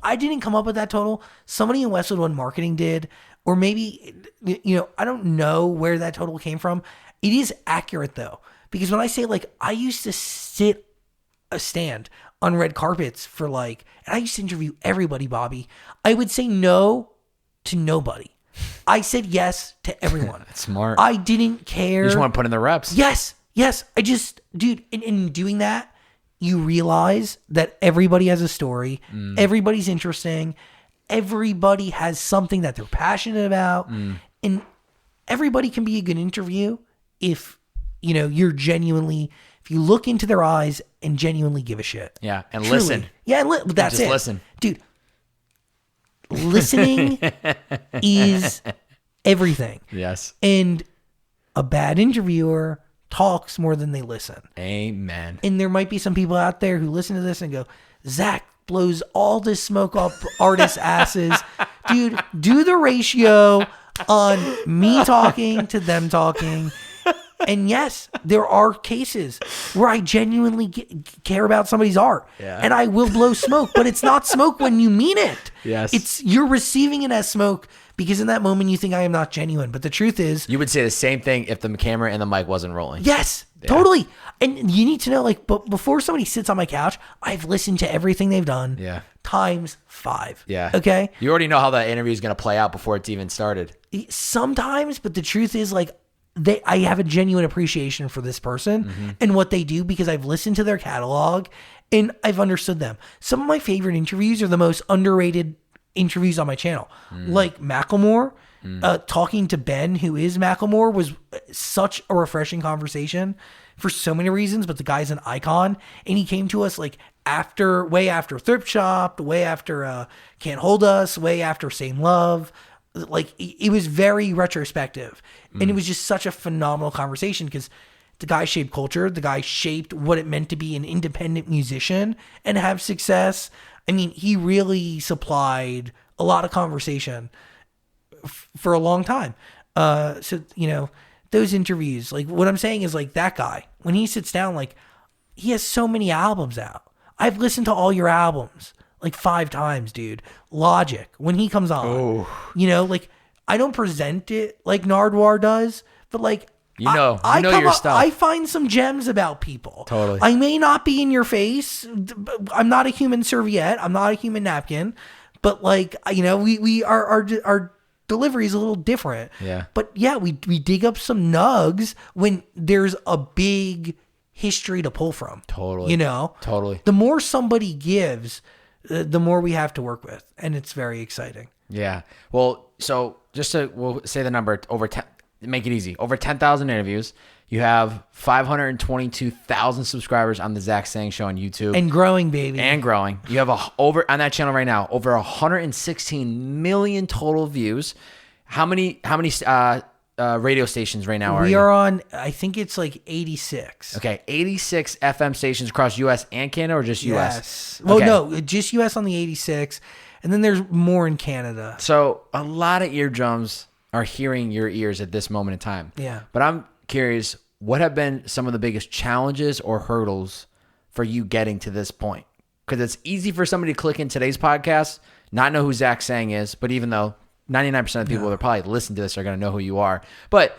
I didn't come up with that total. Somebody in Westwood One Marketing did, or maybe, I don't know where that total came from. It is accurate though, because when I say I used to stand on red carpets for and I used to interview everybody, Bobby. I would say no to nobody. I said yes to everyone. That's smart. I didn't care. You just want to put in the reps. Yes. I just, dude, in doing that, you realize that everybody has a story. Everybody's interesting. Everybody has something that they're passionate about. And everybody can be a good interview if, you're genuinely, if you look into their eyes and genuinely give a shit. Yeah. And Truly. listen. Yeah. And that's just it. Listen. Dude. Listening is everything. Yes. And a bad interviewer talks more than they listen. Amen. And there might be some people out there who listen to this and go, Zach blows all this smoke up artists' asses. Dude, do the ratio on me talking to them talking. And yes, there are cases where I genuinely care about somebody's art. Yeah. And I will blow smoke, but it's not smoke when you mean it. Yes. You're receiving it as smoke because in that moment you think I am not genuine. But the truth is, you would say the same thing if the camera and the mic wasn't rolling. Yes, totally. And you need to know, but before somebody sits on my couch, I've listened to everything they've done. Yeah. Times 5. Yeah. Okay. You already know how that interview is going to play out before it's even started. Sometimes, but the truth is I have a genuine appreciation for this person and what they do because I've listened to their catalog and I've understood them. Some of my favorite interviews are the most underrated interviews on my channel. Like Macklemore, talking to Ben, who is Macklemore, was such a refreshing conversation for so many reasons, but the guy's an icon and he came to us way after Thrift Shop, way after Can't Hold Us, way after Same Love. It was very retrospective and it was just such a phenomenal conversation because the guy shaped culture. The guy shaped what it meant to be an independent musician and have success. I mean, he really supplied a lot of conversation for a long time. So, those interviews, what I'm saying is that guy, when he sits down, he has so many albums out. I've listened to all your albums. 5 times, dude. Logic, when he comes on, I don't present it like Nardwuar does, but I know your stuff. I find some gems about people. Totally. I may not be in your face. I'm not a human serviette. I'm not a human napkin, but our delivery is a little different. Yeah. But yeah, we dig up some nugs when there's a big history to pull from. Totally. Totally. The more somebody gives, the more we have to work with, and it's very exciting. Yeah. Well, so we'll say the number over 10, make it easy. Over 10,000 interviews. You have 522,000 subscribers on the Zach Sang Show on YouTube. And growing, baby. And growing. You have over on that channel right now, over 116 million total views. How many radio stations right now are you? We are on, I think it's 86. Okay, 86 FM stations across U.S. and Canada, or just U.S.? Yes. Well, no, just U.S. on the 86. And then there's more in Canada. So a lot of eardrums are hearing your ears at this moment in time. Yeah. But I'm curious, what have been some of the biggest challenges or hurdles for you getting to this point? Because it's easy for somebody to click in today's podcast, not know who Zach Sang is, but even though 99% of people that probably listen to this are going to know who you are, but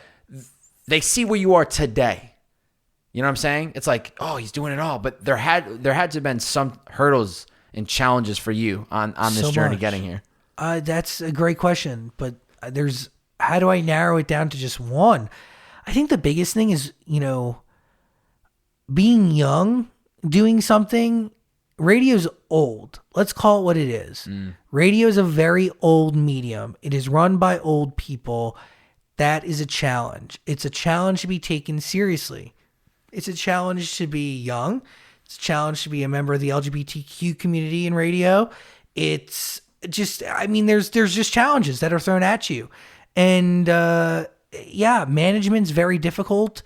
they see where you are today. You know what I'm saying? It's like, oh, he's doing it all. But there had to have been some hurdles and challenges for you on this journey getting here. That's a great question, but how do I narrow it down to just one? I think the biggest thing is, being young, doing something. Radio's old. Let's call it what it is. Radio is a very old medium. It is run by old people. That is a challenge. It's a challenge to be taken seriously. It's a challenge to be young. It's a challenge to be a member of the LGBTQ community in radio. It's just, there's just challenges that are thrown at you. And management's very difficult.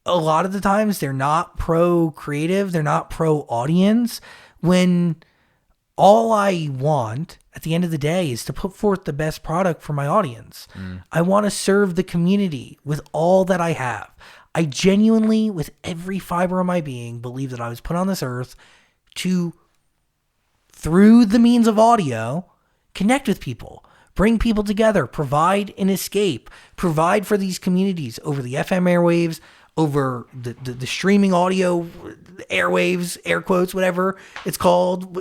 A lot of the times they're not pro-creative. They're not pro-audience. When all I want at the end of the day is to put forth the best product for my audience. I want to serve the community with all that I have. I genuinely, with every fiber of my being, believe that I was put on this earth to, through the means of audio, connect with people, bring people together, provide an escape, provide for these communities over the FM airwaves, over the streaming audio airwaves, air quotes, whatever it's called.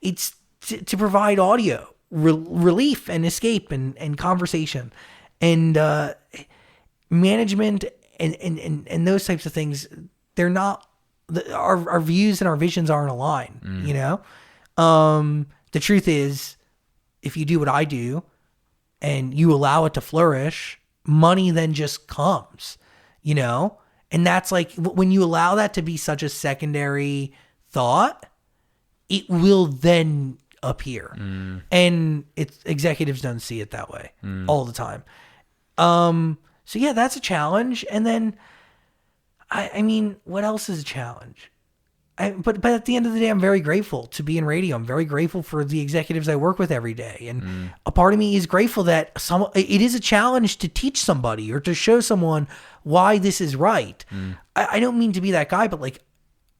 It's to provide audio relief and escape and conversation and management and those types of things. They're not, our views and our visions aren't aligned. The truth is, if you do what I do and you allow it to flourish, money then just comes. And that's like, when you allow that to be such a secondary thought, it will then appear. And executives don't see it that way all the time. So yeah, that's a challenge. And then, what else is a challenge? But at the end of the day, I'm very grateful to be in radio. I'm very grateful for the executives I work with every day. And a part of me is grateful that it is a challenge to teach somebody or to show someone why this is right. I don't mean to be that guy, but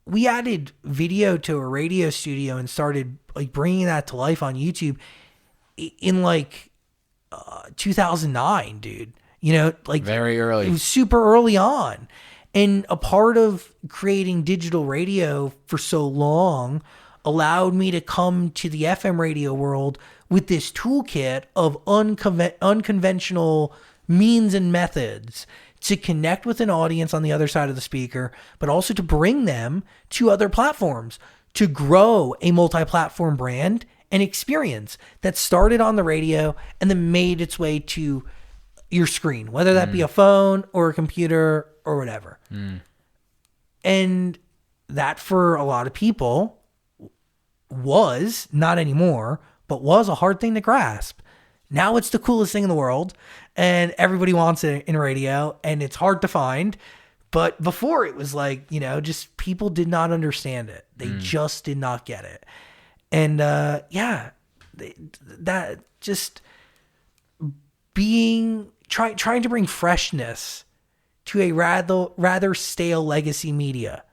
we added video to a radio studio and started bringing that to life on YouTube in 2009, dude. Very early. It was super early on. And a part of creating digital radio for so long allowed me to come to the FM radio world with this toolkit of unconventional means and methods to connect with an audience on the other side of the speaker, but also to bring them to other platforms, to grow a multi-platform brand and experience that started on the radio and then made its way to your screen, whether that be a phone or a computer or whatever. And that, for a lot of people, was, not anymore, but was a hard thing to grasp. Now it's the coolest thing in the world, and everybody wants it in radio, and it's hard to find. But before, it was just people did not understand it. They just did not get it. And that just trying to bring freshness to a rather stale legacy media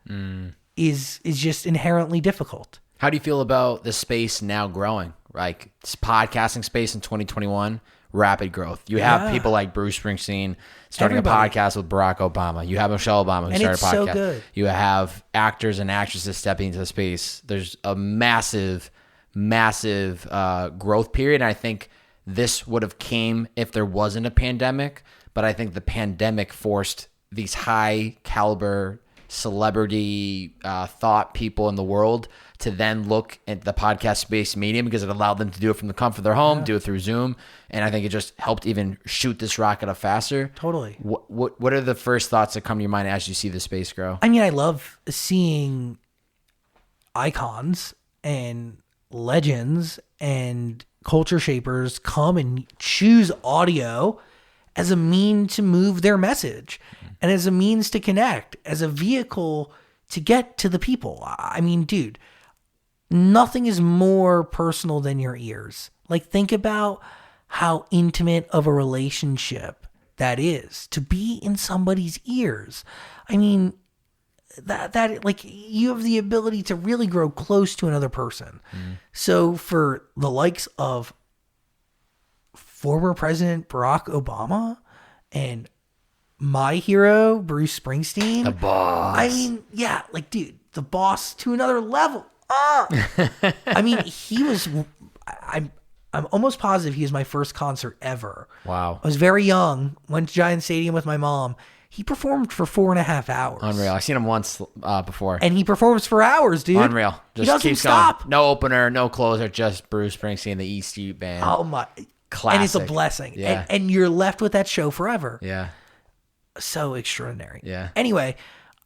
is just inherently difficult. How do you feel about the space now growing? It's podcasting space in 2021, rapid growth. You have people like Bruce Springsteen starting a podcast with Barack Obama. You have Michelle Obama who started a podcast. So good. You have actors and actresses stepping into the space. There's a massive growth period. And I think this would have came if there wasn't a pandemic. But I think the pandemic forced these high caliber celebrity thought people in the world to then look at the podcast space medium because it allowed them to do it from the comfort of their home, do it through Zoom. And I think it just helped even shoot this rocket up faster. Totally. What are the first thoughts that come to your mind as you see the space grow? I love seeing icons and legends and culture shapers come and choose audio as a means to move their message and as a means to connect, as a vehicle to get to the people. Dude, Nothing is more personal than your ears. Like, think about how intimate of a relationship that is to be in somebody's ears. I mean, that like, you have the ability to really grow close to another person. So for the likes of former President Barack Obama and my hero, Bruce Springsteen. The boss. I mean, yeah, like, dude, the boss to another level. I mean, he was, I'm almost positive he was my first concert ever. Wow. I was very young, went to Giant Stadium with my mom. He performed for 4.5 hours. Unreal. I've seen him once before. And he performs for hours, dude. Unreal. Just he doesn't keeps stop. going. No opener, no closer, just Bruce Springsteen, the East Street Band. Oh my. Classic. And it's a blessing. Yeah. And you're left with that show forever. Yeah. So extraordinary. Yeah. Anyway,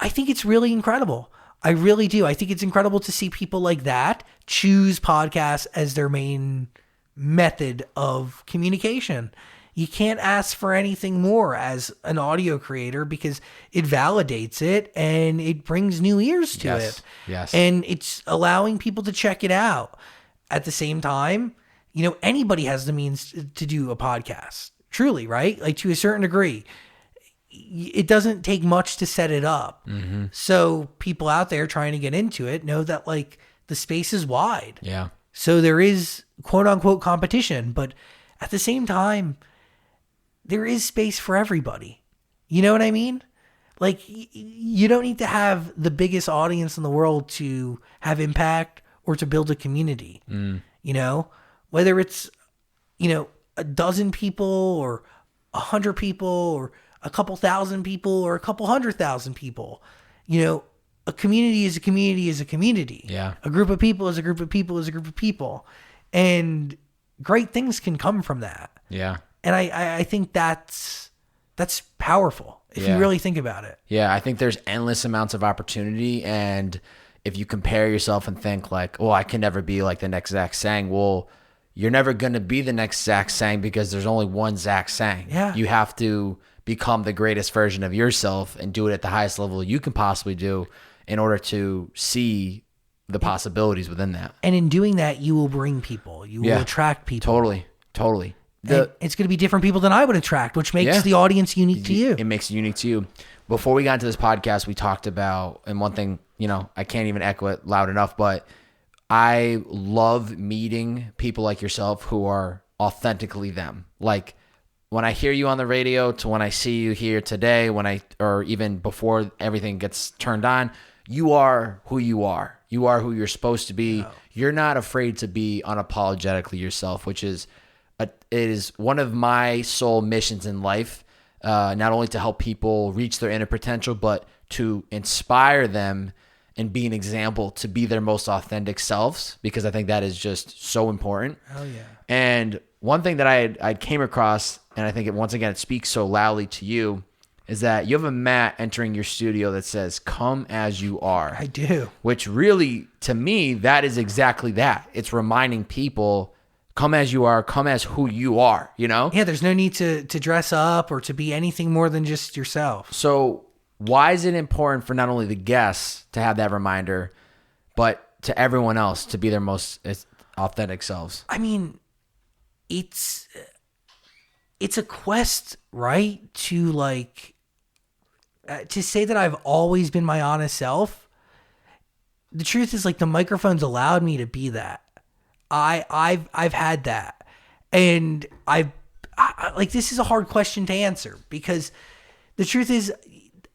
I think it's really incredible. I really do. I think it's incredible to see people like that choose podcasts as their main method of communication. You can't ask for anything more as an audio creator because it validates it and it brings new ears to it. Yes. And it's allowing people to check it out. At the same time, you know, anybody has the means to do a podcast. Truly, right? Like, to a certain degree. It doesn't take much to set it up. So people out there trying to get into it know that, like, the space is wide. Yeah. So there is quote unquote competition, but at the same time, there is space for everybody. You know what I mean? Like, you don't need to have the biggest audience in the world to have impact or to build a community. You know, whether it's, you know, a dozen people or 100 people or a couple thousand people or a couple 100,000 people. You know, a community is a community is a community. Yeah. A group of people is a group of people is a group of people. And great things can come from that. Yeah. And I think that's powerful if you really think about it. Yeah, I think there's endless amounts of opportunity, and if you compare yourself and think like, "Oh, I can never be like the next Zach Sang," well, you're never going to be the next Zach Sang because there's only one Zach Sang. Yeah. You have to become the greatest version of yourself and do it at the highest level you can possibly do in order to see the possibilities within that. And in doing that, you will bring people. You will attract people. Totally. It's going to be different people than I would attract, which makes the audience unique to you. It makes it unique to you. Before we got into this podcast, we talked about, and one thing, you know, I can't even echo it loud enough, but I love meeting people like yourself who are authentically them. Like, when I hear you on the radio to when I see you here today, or even before everything gets turned on, you are who you are. You are who you're supposed to be. No. You're not afraid to be unapologetically yourself, which is it is one of my sole missions in life, not only to help people reach their inner potential, but to inspire them and be an example to be their most authentic selves, because I think that is just so important. Hell yeah. And one thing that I came across, and I think once again it speaks so loudly to you, is that you have a mat entering your studio that says, "Come as you are." I do. Which really, to me, that is exactly that. It's reminding people, come as you are, come as who you are, you know? Yeah, there's no need to dress up or to be anything more than just yourself. So why is it important for not only the guests to have that reminder, but to everyone else to be their most authentic selves? I mean, it's a quest, right? To like, to say that I've always been my honest self. The truth is, like, the microphone's allowed me to be that. I've had that, and I like, this is a hard question to answer, because the truth is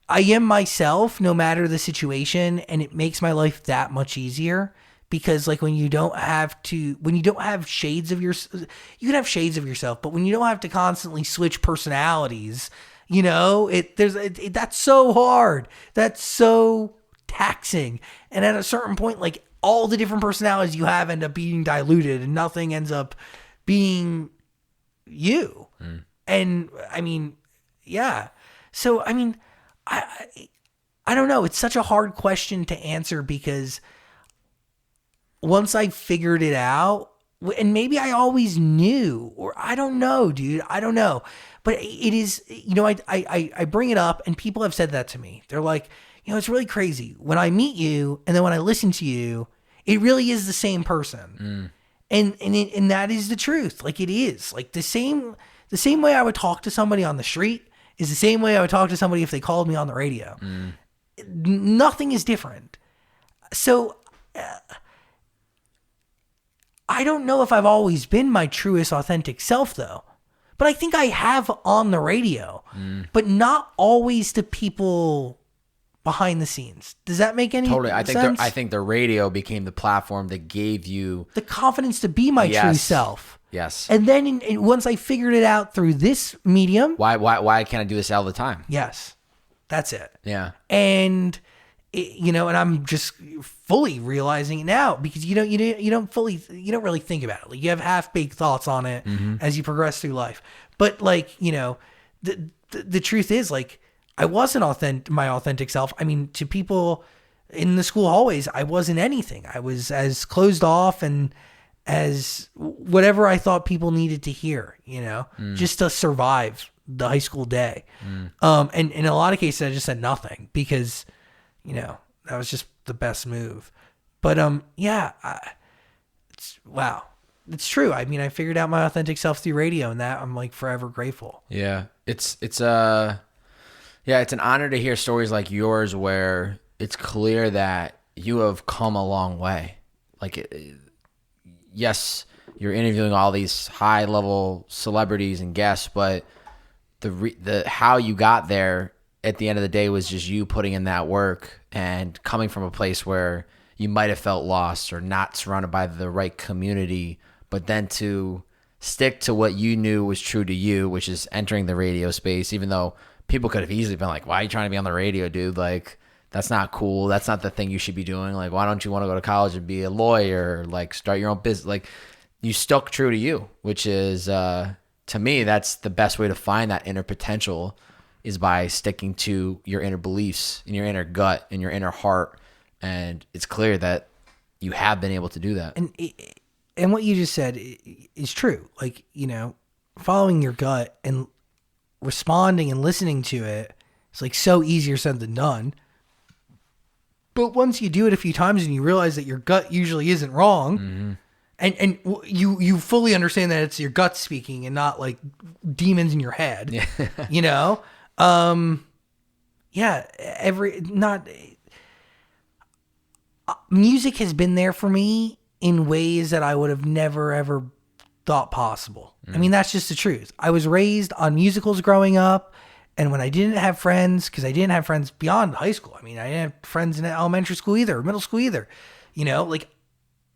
I am myself no matter the situation, and it makes my life that much easier. Because, like, when you don't have shades of you can have shades of yourself, but when you don't have to constantly switch personalities, you know, that's so hard. That's so taxing. And at a certain point, like, all the different personalities you have end up being diluted, and nothing ends up being you. And I mean, yeah. So, I mean, I don't know. It's such a hard question to answer, because once I figured it out, and maybe I always knew, or I don't know, dude. I don't know. But it is, you know, I bring it up, and people have said that to me. They're like, you know, it's really crazy. When I meet you and then when I listen to you, It really is the same person. And that is the truth. Like, it is. Like, the same way I would talk to somebody on the street is the same way I would talk to somebody if they called me on the radio. Nothing is different. So I don't know if I've always been my truest, authentic self, though. But I think I have on the radio, but not always to people behind the scenes. Does that make any sense? I think the radio became the platform that gave you the confidence to be my true self. Yes. And then once I figured it out through this medium, why can't I do this all the time? Yes, that's it. Yeah. And and I'm just fully realizing it now, because you don't really think about it. Like, you have half-baked thoughts on it as you progress through life. But like, the truth is, like, I wasn't my authentic self. I mean, to people in the school hallways, I wasn't anything. I was as closed off and as whatever I thought people needed to hear, just to survive the high school day. And in a lot of cases, I just said nothing because, that was just the best move. But it's true. I mean, I figured out my authentic self through radio, and that I'm like forever grateful. Yeah, it's an honor to hear stories like yours where it's clear that you have come a long way. Like, yes, you're interviewing all these high level celebrities and guests, but the how you got there at the end of the day was just you putting in that work and coming from a place where you might have felt lost or not surrounded by the right community, but then to stick to what you knew was true to you, which is entering the radio space, even though people could have easily been like, why are you trying to be on the radio, dude? Like, that's not cool. That's not the thing you should be doing. Like, why don't you want to go to college and be a lawyer? Like, start your own business. Like, you stuck true to you, which is, to me, that's the best way to find that inner potential, is by sticking to your inner beliefs and your inner gut and your inner heart. And it's clear that you have been able to do that. And what you just said is true. Like, following your gut and responding and listening to it, it's like so easier said than done. But once you do it a few times and you realize that your gut usually isn't wrong, and you fully understand that it's your gut speaking and not like demons in your head, music has been there for me in ways that I would have never ever thought possible. I mean, that's just the truth. I was raised on musicals growing up, and when I didn't have friends, because I didn't have friends beyond high school. I mean, I didn't have friends in elementary school either, or middle school either. Like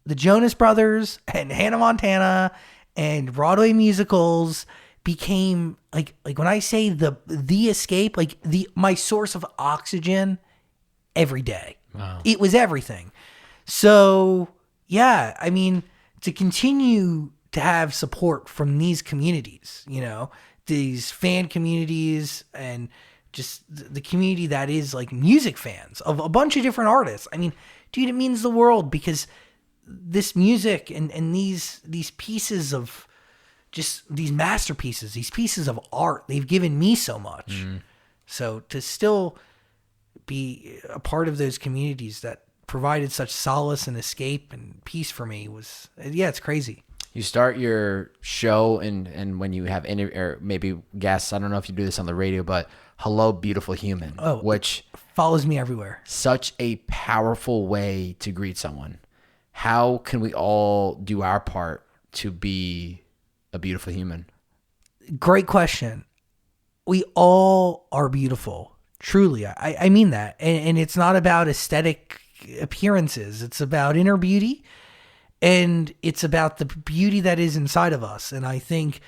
the Jonas Brothers and Hannah Montana and Broadway musicals became like when I say the escape, like my source of oxygen every day. Wow. It was everything. So yeah, I mean, to continue to have support from these communities, these fan communities, and just the community that is like music fans of a bunch of different artists. I mean, dude, it means the world, because this music and these pieces of just these masterpieces, these pieces of art, they've given me so much. So to still be a part of those communities that provided such solace and escape and peace for me was, it's crazy. You start your show and when you have or maybe guests, I don't know if you do this on the radio, but hello, beautiful human, which follows me everywhere. Such a powerful way to greet someone. How can we all do our part to be a beautiful human? Great question. We all are beautiful. Truly. I mean that. And it's not about aesthetic appearances. It's about inner beauty. And it's about the beauty that is inside of us. And I think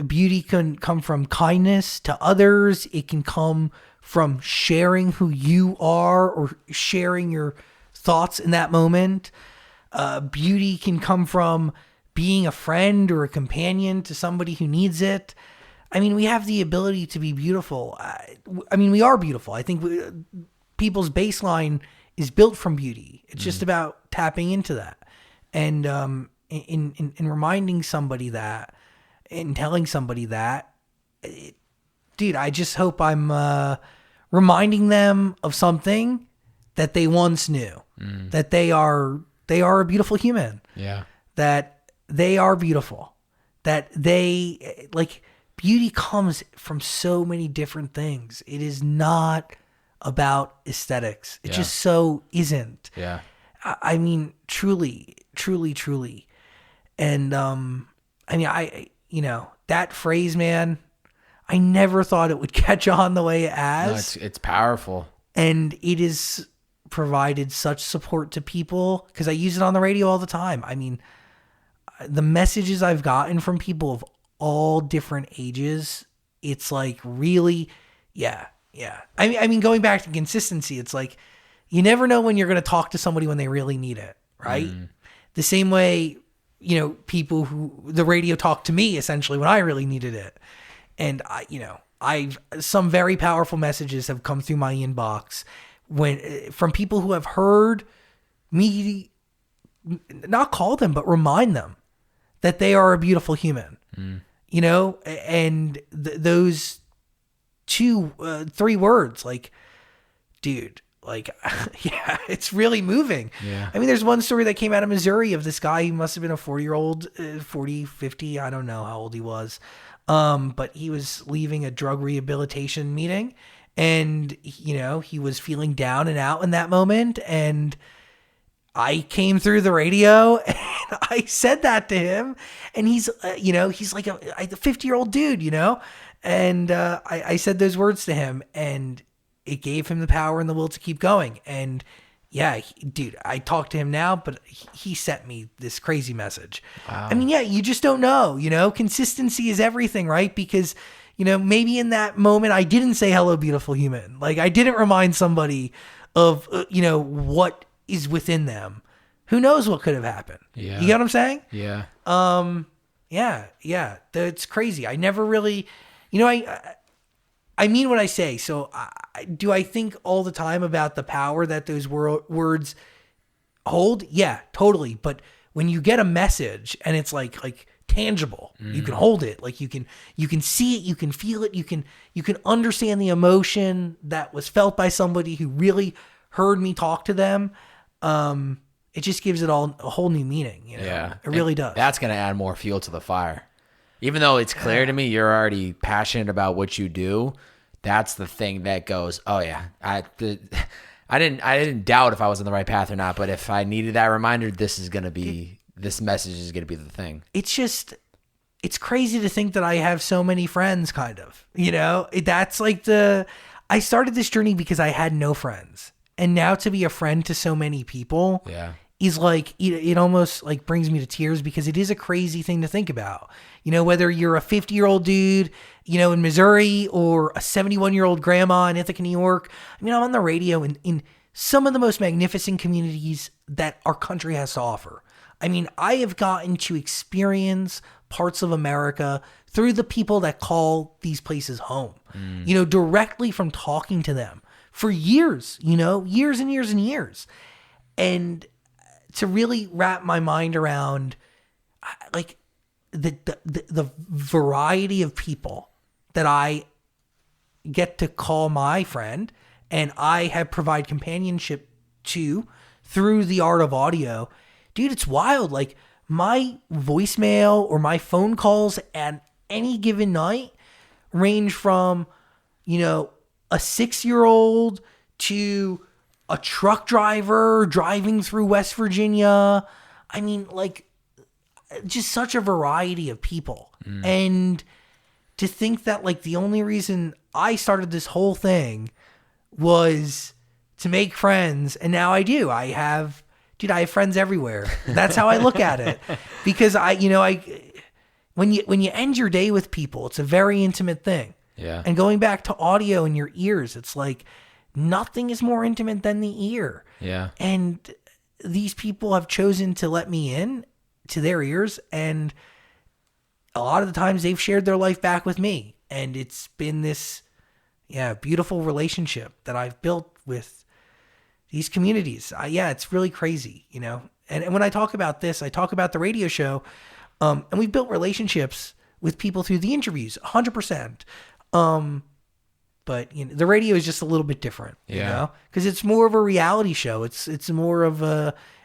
beauty can come from kindness to others. It can come from sharing who you are or sharing your thoughts in that moment. Beauty can come from being a friend or a companion to somebody who needs it. I mean, we have the ability to be beautiful. I mean, we are beautiful. I think people's baseline is built from beauty. It's just about tapping into that. And in reminding somebody that and telling somebody that, dude, I just hope I'm reminding them of something that they once knew, that they are they are a beautiful human. Yeah. That they are beautiful. That they, like, beauty comes from so many different things. It is not about aesthetics. It just so isn't. Yeah. I mean, truly, truly, truly. And, I mean, that phrase, man, I never thought it would catch on the way it has. No, it's powerful. And it has provided such support to people because I use it on the radio all the time. I mean, the messages I've gotten from people of all different ages, it's like really, yeah. I mean, going back to consistency, it's like you never know when you're going to talk to somebody when they really need it, right? The same way, people who the radio talked to me essentially when I really needed it. And some very powerful messages have come through my inbox from people who have heard me not call them, but remind them that they are a beautiful human, and those 3 words, like, dude, like, yeah, it's really moving. Yeah. I mean, there's one story that came out of Missouri of this guy who must have been a 40-year-old, 40, 50. I don't know how old he was. But he was leaving a drug rehabilitation meeting and, he was feeling down and out in that moment. And I came through the radio and I said that to him, and he's like a 50-year-old dude, and, I said those words to him, and it gave him the power and the will to keep going. And yeah, dude, I talk to him now, but he sent me this crazy message. Wow. I mean, yeah, you just don't know, consistency is everything, right? Because, maybe in that moment I didn't say hello, beautiful human. Like I didn't remind somebody of, what is within them. Who knows what could have happened? Yeah. You get what I'm saying? Yeah. Yeah. That's crazy. I never really, I mean what I say. So do I think all the time about the power that those words hold? Yeah, totally. But when you get a message and it's like tangible, you can hold it. Like you can see it, you can feel it, you can understand the emotion that was felt by somebody who really heard me talk to them. It just gives it all a whole new meaning. Yeah, it really does. That's going to add more fuel to the fire. Even though it's clear to me you're already passionate about what you do, that's the thing that goes, oh yeah, I didn't doubt if I was on the right path or not, but if I needed that reminder, this message is going to be the thing. It's crazy to think that I have so many friends, kind of, that's like I started this journey because I had no friends, and now to be a friend to so many people is like, it almost like brings me to tears, because it is a crazy thing to think about. Whether you're a 50-year-old dude, in Missouri, or a 71-year-old grandma in Ithaca, New York. I mean, I'm on the radio in some of the most magnificent communities that our country has to offer. I mean, I have gotten to experience parts of America through the people that call these places home, directly from talking to them for years, years and years and years. And to really wrap my mind around, like, the variety of people that I get to call my friend and I have provide companionship to through the art of audio, dude, it's wild. Like my voicemail or my phone calls at any given night range from, a 6-year-old to a truck driver driving through West Virginia. I mean, like, just such a variety of people. And to think that, like, the only reason I started this whole thing was to make friends, and now I do. I have friends everywhere. That's how I look at it. Because when you end your day with people, it's a very intimate thing. Yeah. And going back to audio in your ears, it's like nothing is more intimate than the ear. Yeah. And these people have chosen to let me in to their ears, and a lot of the times they've shared their life back with me, and it's been this beautiful relationship that I've built with these communities. It's really crazy, and when I talk about this, I talk about the radio show, and we've built relationships with people through the interviews 100%. But the radio is just a little bit different, because it's more of a reality show. It's more of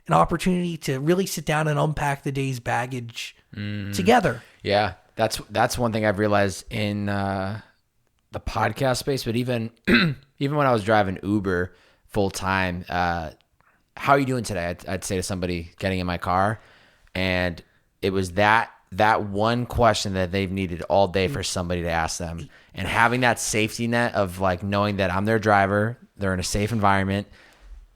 an opportunity to really sit down and unpack the day's baggage together. Yeah, that's one thing I've realized in the podcast space, but even even when I was driving Uber full time, how are you doing today? I'd say to somebody getting in my car, and it was that one question that they've needed all day for somebody to ask them, and having that safety net of like knowing that I'm their driver, they're in a safe environment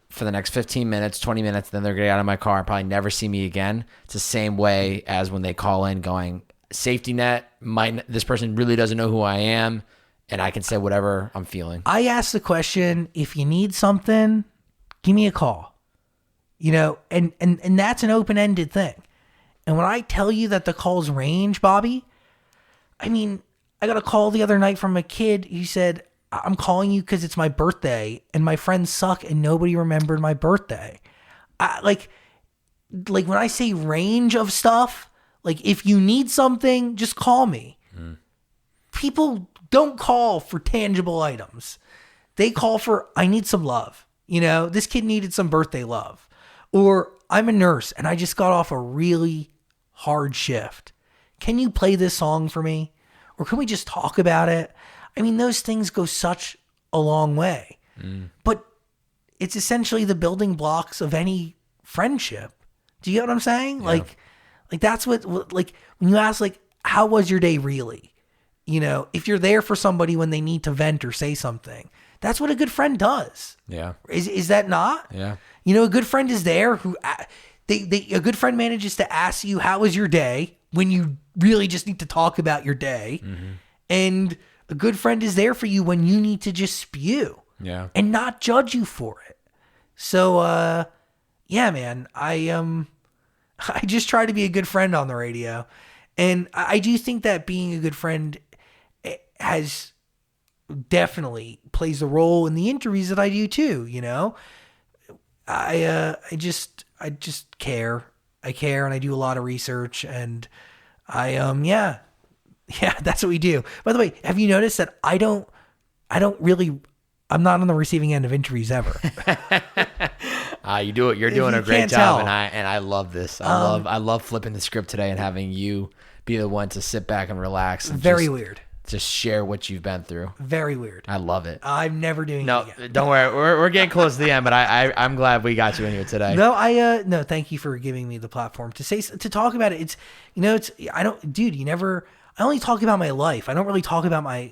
for the next 15 minutes, 20 minutes, then they're going to get out of my car and probably never see me again. It's the same way as when they call in going, safety net, this person really doesn't know who I am, and I can say whatever I'm feeling. I ask the question, if you need something, give me a call. And that's an open-ended thing. And when I tell you that the calls range, Bobby, I mean, I got a call the other night from a kid. He said, I'm calling you because it's my birthday and my friends suck and nobody remembered my birthday. Like when I say range of stuff, like if you need something, just call me. People don't call for tangible items. They call for, I need some love. This kid needed some birthday love. Or I'm a nurse and I just got off a really hard shift. Can you play this song for me? Or can we just talk about it? I mean, those things go such a long way. But it's essentially the building blocks of any friendship. Do you get what I'm saying? Yeah. Like that's what, like when you ask, like, how was your day really? If you're there for somebody when they need to vent or say something, that's what a good friend does. Yeah. Is that not? Yeah. A good friend is there who a good friend manages to ask you, how was your day, when you really just need to talk about your day. And a good friend is there for you when you need to just spew and not judge you for it. So, yeah, man, I just try to be a good friend on the radio. And I do think that being a good friend has definitely plays a role in the interviews that I do too. I just care. I care, and I do a lot of research, and yeah, that's what we do. By the way, have you noticed that I'm not on the receiving end of interviews ever. You do it. You're doing a great job, and I love this. I love flipping the script today and having you be the one to sit back and relax. And very weird. Just share what you've been through. Very weird. I love it. I'm never doing it again. Don't worry. We're getting close to the end, but I'm glad we got you in here today. No, no, thank you for giving me the platform to talk about it. I only talk about my life. I don't really talk about my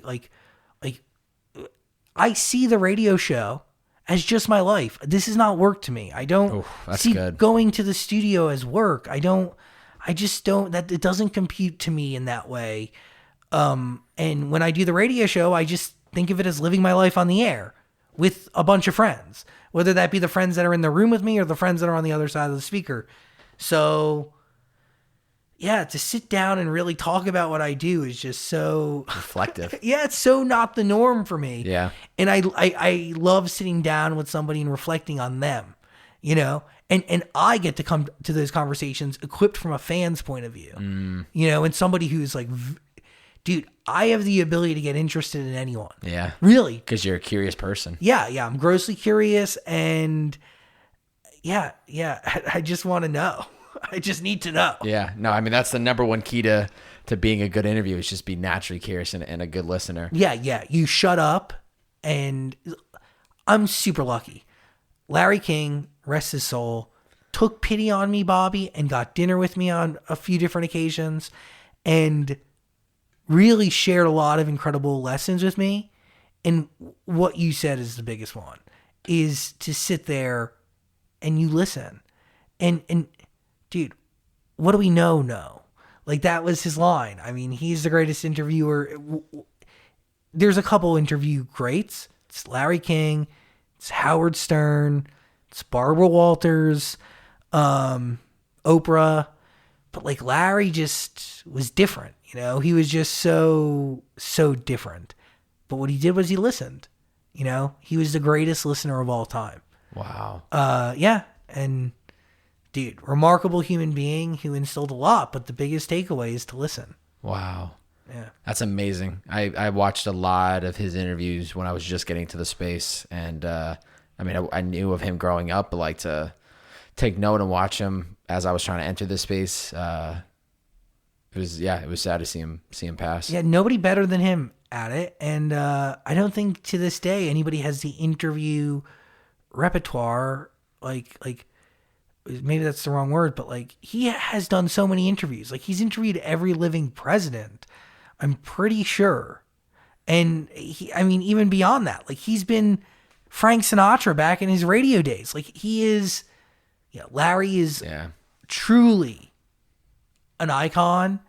I see the radio show as just my life. This is not work to me. I don't see going to the studio as work. I just don't, that it doesn't compute to me in that way. And when I do the radio show, I just think of it as living my life on the air with a bunch of friends, whether that be the friends that are in the room with me or the friends that are on the other side of the speaker. So yeah, to sit down and really talk about what I do is just so reflective. Yeah, it's so not the norm for me. Yeah. And I love sitting down with somebody and reflecting on them, and I get to come to those conversations equipped from a fan's point of view, and somebody who's like, dude, I have the ability to get interested in anyone. Yeah. Really. Because you're a curious person. Yeah. I'm grossly curious. And yeah. I just want to know. I just need to know. Yeah. No, I mean, that's the number one key to being a good interview is just be naturally curious and a good listener. Yeah. You shut up. And I'm super lucky. Larry King, rest his soul, took pity on me, Bobby, and got dinner with me on a few different occasions. And really shared a lot of incredible lessons with me. And what you said is the biggest one, is to sit there and you listen. And dude, what do we know? No. Like, that was his line. I mean, he's the greatest interviewer. There's a couple interview greats. It's Larry King. It's Howard Stern. It's Barbara Walters. Oprah. But like, Larry just was different. He was just so different. But what he did was he listened. He was the greatest listener of all time. Wow. Yeah. And dude, remarkable human being who instilled a lot, but the biggest takeaway is to listen. Wow. Yeah. That's amazing. I watched a lot of his interviews when I was just getting to the space. And, I knew of him growing up, but like to take note and watch him as I was trying to enter this space. It was sad to see him pass. Yeah, nobody better than him at it. And I don't think to this day anybody has the interview repertoire, like maybe that's the wrong word, but like he has done so many interviews. Like he's interviewed every living president, I'm pretty sure. And even beyond that, like he's been Frank Sinatra back in his radio days. Like he is, Larry is truly an icon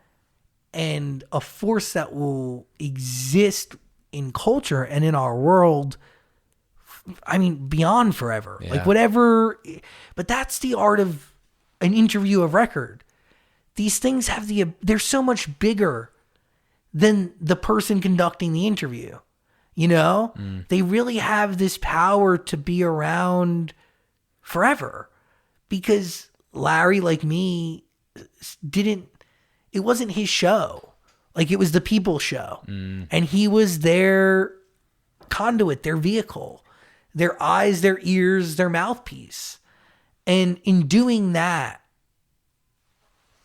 and a force that will exist in culture and in our world. Beyond forever, like whatever, but that's the art of an interview of record. These things they're so much bigger than the person conducting the interview. They really have this power to be around forever because Larry, like me, it wasn't his show. Like it was the people's show and he was their conduit, their vehicle. Their eyes, their ears, their mouthpiece. And in doing that,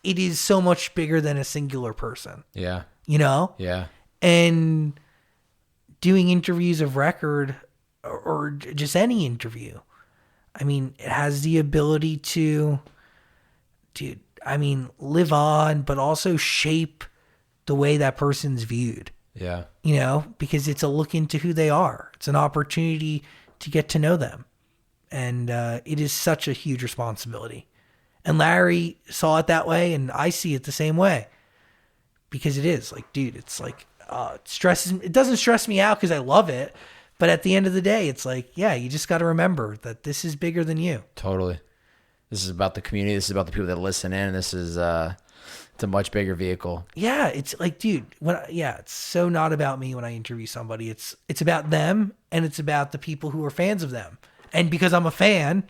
it is so much bigger than a singular person. Yeah. Yeah. And doing interviews of record or just any interview, it has the ability to, live on, but also shape the way that person's viewed. Yeah. Because it's a look into who they are. It's an opportunity to get to know them. And it is such a huge responsibility. And Larry saw it that way, and I see it the same way. Because it is. Like, dude, it's like, it doesn't stress me out because I love it. But at the end of the day, it's like, you just got to remember that this is bigger than you. Totally. This is about the community. This is about the people that listen in. This is it's a much bigger vehicle. Yeah, it's like, dude, it's so not about me when I interview somebody. It's about them, and it's about the people who are fans of them. And because I'm a fan,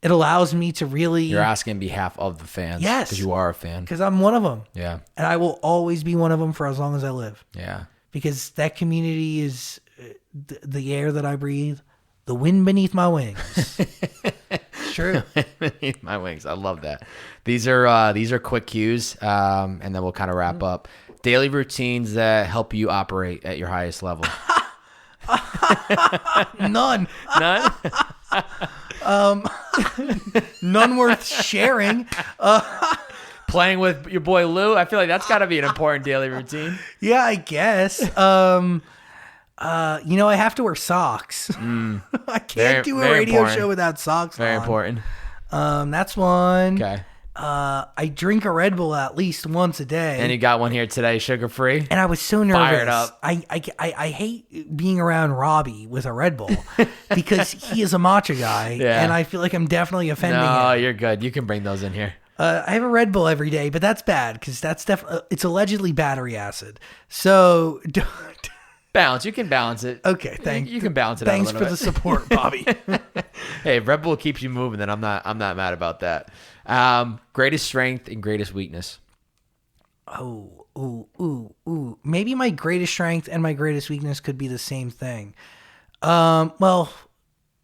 it allows me to really... You're asking on behalf of the fans. Yes. Because you are a fan. Because I'm one of them. Yeah. And I will always be one of them for as long as I live. Yeah. Because that community is the air that I breathe, the wind beneath my wings. It's true. Beneath my wings. I love that. These are quick cues, and then we'll kind of wrap up. Daily routines that help you operate at your highest level. None. None worth sharing. Playing with your boy Lou. I feel like that's got to be an important daily routine. Yeah, I guess. I have to wear socks. I can't do a radio show without socks on. Very important. That's one. Okay. I drink a Red Bull at least once a day. And you got one here today, sugar-free. And I was so nervous. Fired up. I hate being around Robbie with a Red Bull because he is a matcha guy, and I feel like I'm definitely offending him. No, you're good. You can bring those in here. I have a Red Bull every day, but that's bad because that's it's allegedly battery acid. So balance. You can balance it. Okay, thanks. You can balance it. Thanks out a for little the support, Bobby. Hey, if Red Bull keeps you moving, then I'm not mad about that. Greatest strength and greatest weakness. Maybe my greatest strength and my greatest weakness could be the same thing. Well,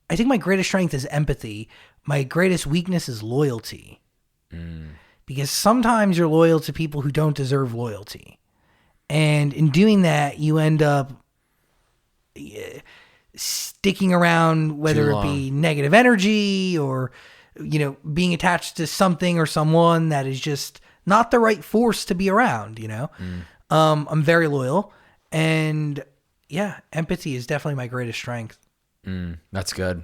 I think my greatest strength is empathy. My greatest weakness is loyalty. Because sometimes you're loyal to people who don't deserve loyalty. And in doing that, you end up sticking around, whether it be negative energy or, being attached to something or someone that is just not the right force to be around, I'm very loyal. And empathy is definitely my greatest strength. That's good.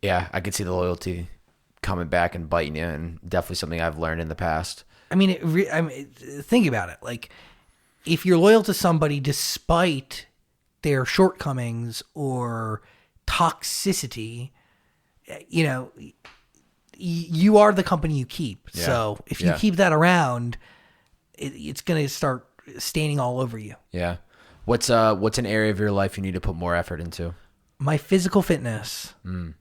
Yeah, I could see the loyalty coming back and biting you, and definitely something I've learned in the past. Think about it. Like, if you're loyal to somebody despite their shortcomings or toxicity, you are the company you keep. Yeah. So if you keep that around, it's going to start staining all over you. Yeah. What's an area of your life you need to put more effort into? My physical fitness. Is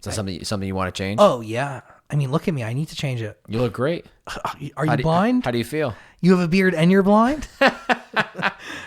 that something you want to change? Oh, yeah. Look at me. I need to change it. You look great. Are you blind? How do you feel? You have a beard and you're blind?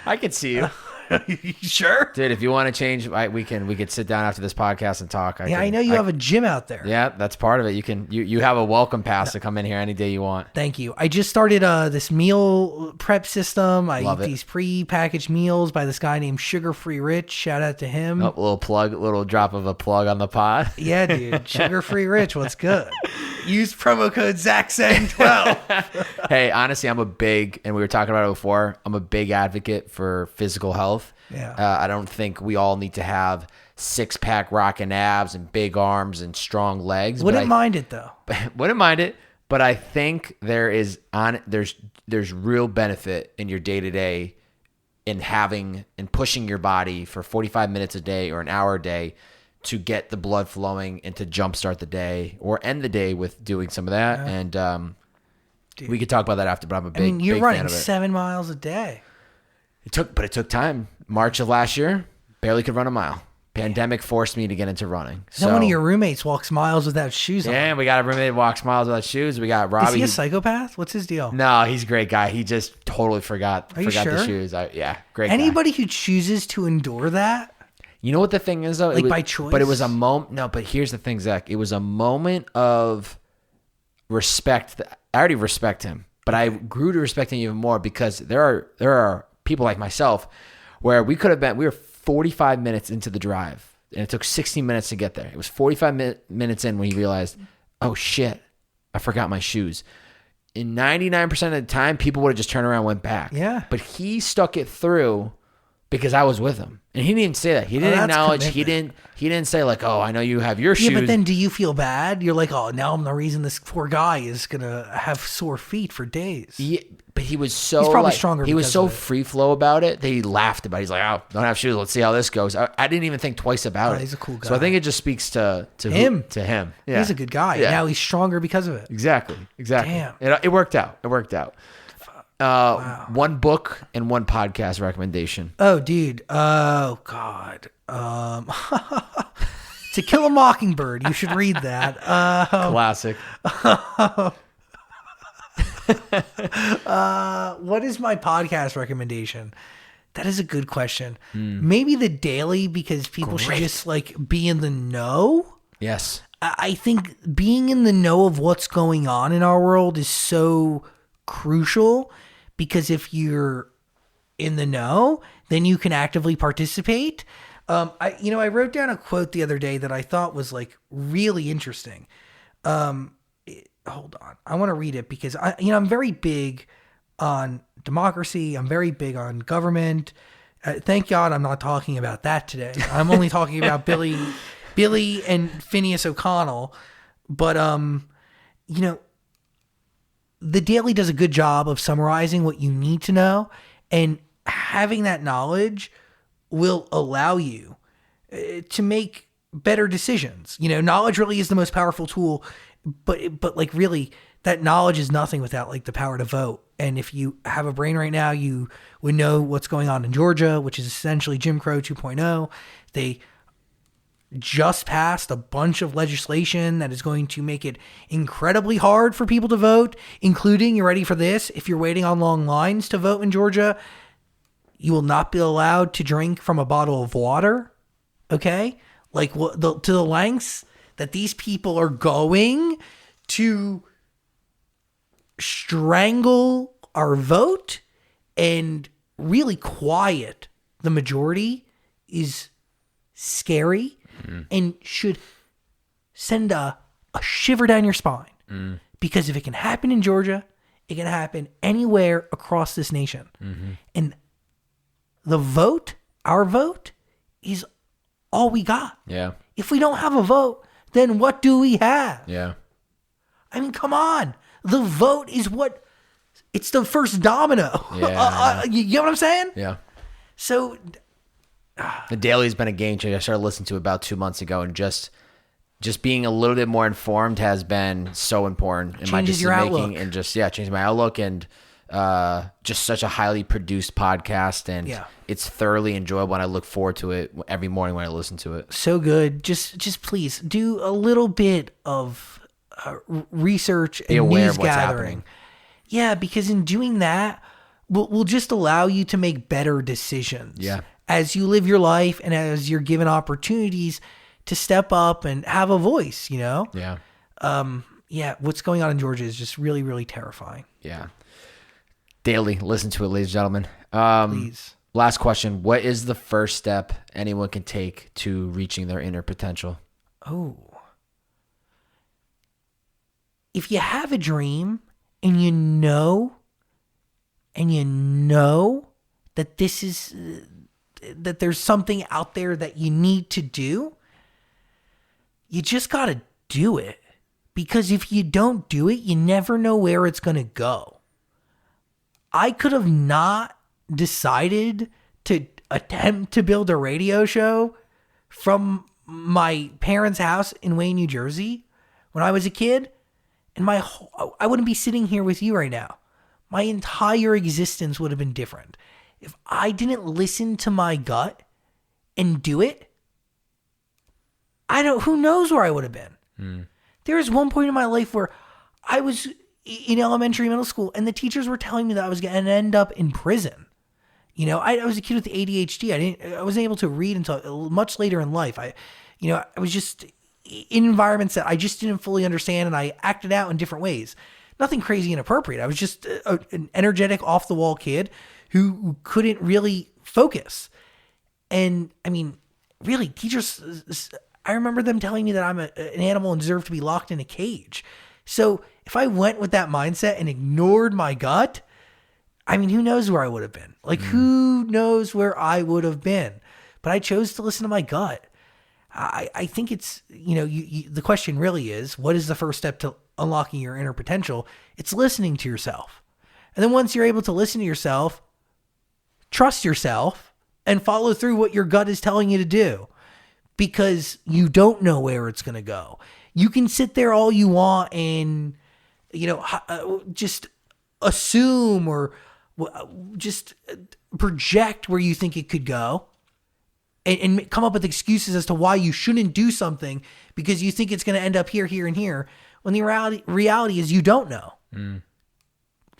I could see you. You sure? Dude, if you want to change, we could sit down after this podcast and talk. I know you have a gym out there. Yeah, that's part of it. You have a welcome pass to come in here any day you want. Thank you. I just started this meal prep system. I Love eat it. these pre-packaged meals by this guy named Sugar Free Rich. Shout out to him. Oh, little drop of a plug on the pod. Yeah, dude. Sugar Free Rich, what's good? Use promo code ZACSANG12. Hey, honestly, and we were talking about it before, I'm a big advocate for physical health. Yeah. I don't think we all need to have six-pack rocking abs and big arms and strong legs. Wouldn't mind it, though. Wouldn't mind it, but I think there's real benefit in your day-to-day in pushing your body for 45 minutes a day or an hour a day to get the blood flowing and to jumpstart the day or end the day with doing some of that. Yeah. And we could talk about that after, but I'm a big you're big running fan of it. 7 miles a day. It took time. March of last year, barely could run a mile. Pandemic forced me to get into running. Then one of your roommates walks miles without shoes on. Yeah, we got a roommate that walks miles without shoes. We got Robbie. Is he a psychopath? What's his deal? No, he's a great guy. He just totally forgot Are you sure? the shoes. Great guy. Anybody who chooses to endure that, You know what the thing is, though? by choice? But it was a moment. No, but here's the thing, Zach. It was a moment of respect. I already respect him, but I grew to respect him even more because there are people like myself where we were 45 minutes into the drive, and it took 60 minutes to get there. It was 45 minutes in when he realized, oh, shit, I forgot my shoes. In 99% of the time, people would have just turned around and went back. Yeah. But he stuck it through because I was with him. And he didn't even say that. He didn't acknowledge. Commitment. He didn't say like, oh, I know you have your shoes. Yeah, but then do you feel bad? You're like, oh, now I'm the reason this poor guy is going to have sore feet for days. Yeah, but he was so He's probably stronger He was because so of it. free flow about it that he laughed about it. He's like, oh, don't have shoes. Let's see how this goes. I didn't even think twice about it. He's a cool guy. So I think it just speaks to him. Yeah. He's a good guy. Yeah. Now he's stronger because of it. Exactly. Damn. It worked out. Wow. One book and one podcast recommendation. Oh, dude. Oh, God. To Kill a Mockingbird. You should read that. Classic. What is my podcast recommendation? That is a good question. Maybe The Daily, because people should just be in the know. Yes. I think being in the know of what's going on in our world is so crucial, because if you're in the know, then you can actively participate. I wrote down a quote the other day that I thought was really interesting. Hold on. I want to read it because I'm very big on democracy. I'm very big on government. Thank God I'm not talking about that today. I'm only talking about Billy and Phineas O'Connell. But, The Daily does a good job of summarizing what you need to know, and having that knowledge will allow you to make better decisions. Knowledge really is the most powerful tool, but really that knowledge is nothing without the power to vote. And if you have a brain right now, you would know what's going on in Georgia, which is essentially Jim Crow 2.0. They just passed a bunch of legislation that is going to make it incredibly hard for people to vote, including, you ready for this? If you're waiting on long lines to vote in Georgia, you will not be allowed to drink from a bottle of water. Okay? To the lengths that these people are going to strangle our vote and really quiet the majority is scary and should send a shiver down your spine. Because if it can happen in Georgia, it can happen anywhere across this nation. And the vote, our vote, is all we got. Yeah. If we don't have a vote, then what do we have? Yeah. I mean, come on. The vote is it's the first domino. Yeah. You get what I'm saying? Yeah. So The Daily's been a game changer. I started listening to it about 2 months ago, and just being a little bit more informed has been so important in my changes your decision outlook. making, and changing my outlook, and just such a highly produced podcast, and it's thoroughly enjoyable, and I look forward to it every morning when I listen to it. So good. Just please do a little bit of research and aware news of what's gathering. happening. Yeah, because in doing that, will just allow you to make better decisions. Yeah. as you live your life and as you're given opportunities to step up and have a voice, you know? Yeah. Yeah, what's going on in Georgia is just really, really terrifying. Yeah. Daily, listen to it, ladies and gentlemen. Please. Last question. What is the first step anyone can take to reaching their inner potential? Oh. If you have a dream and you know that this is, that there's something out there that you need to do, you just got to do it. Because if you don't do it, you never know where it's going to go. I could have not decided to attempt to build a radio show from my parents' house in Wayne, New Jersey when I was a kid. And I wouldn't be sitting here with you right now. My entire existence would have been different. If I didn't listen to my gut and do it, who knows where I would have been. There was one point in my life where I was in elementary, middle school, and the teachers were telling me that I was going to end up in prison. You know, I was a kid with ADHD. I wasn't able to read until much later in life. I was just in environments that I just didn't fully understand, and I acted out in different ways. Nothing crazy inappropriate. I was just an energetic, off-the-wall kid who couldn't really focus. And, I mean, really, teachers, I remember them telling me that I'm an animal and deserve to be locked in a cage. So if I went with that mindset and ignored my gut, I mean, who knows where I would have been? Like, who knows where I would have been? But I chose to listen to my gut. I think it's, the question really is, what is the first step to unlocking your inner potential? It's listening to yourself. And then once you're able to listen to yourself, trust yourself and follow through what your gut is telling you to do, because you don't know where it's going to go. You can sit there all you want and, just assume or just project where you think it could go. And come up with excuses as to why you shouldn't do something because you think it's going to end up here, here, and here. When the reality is you don't know.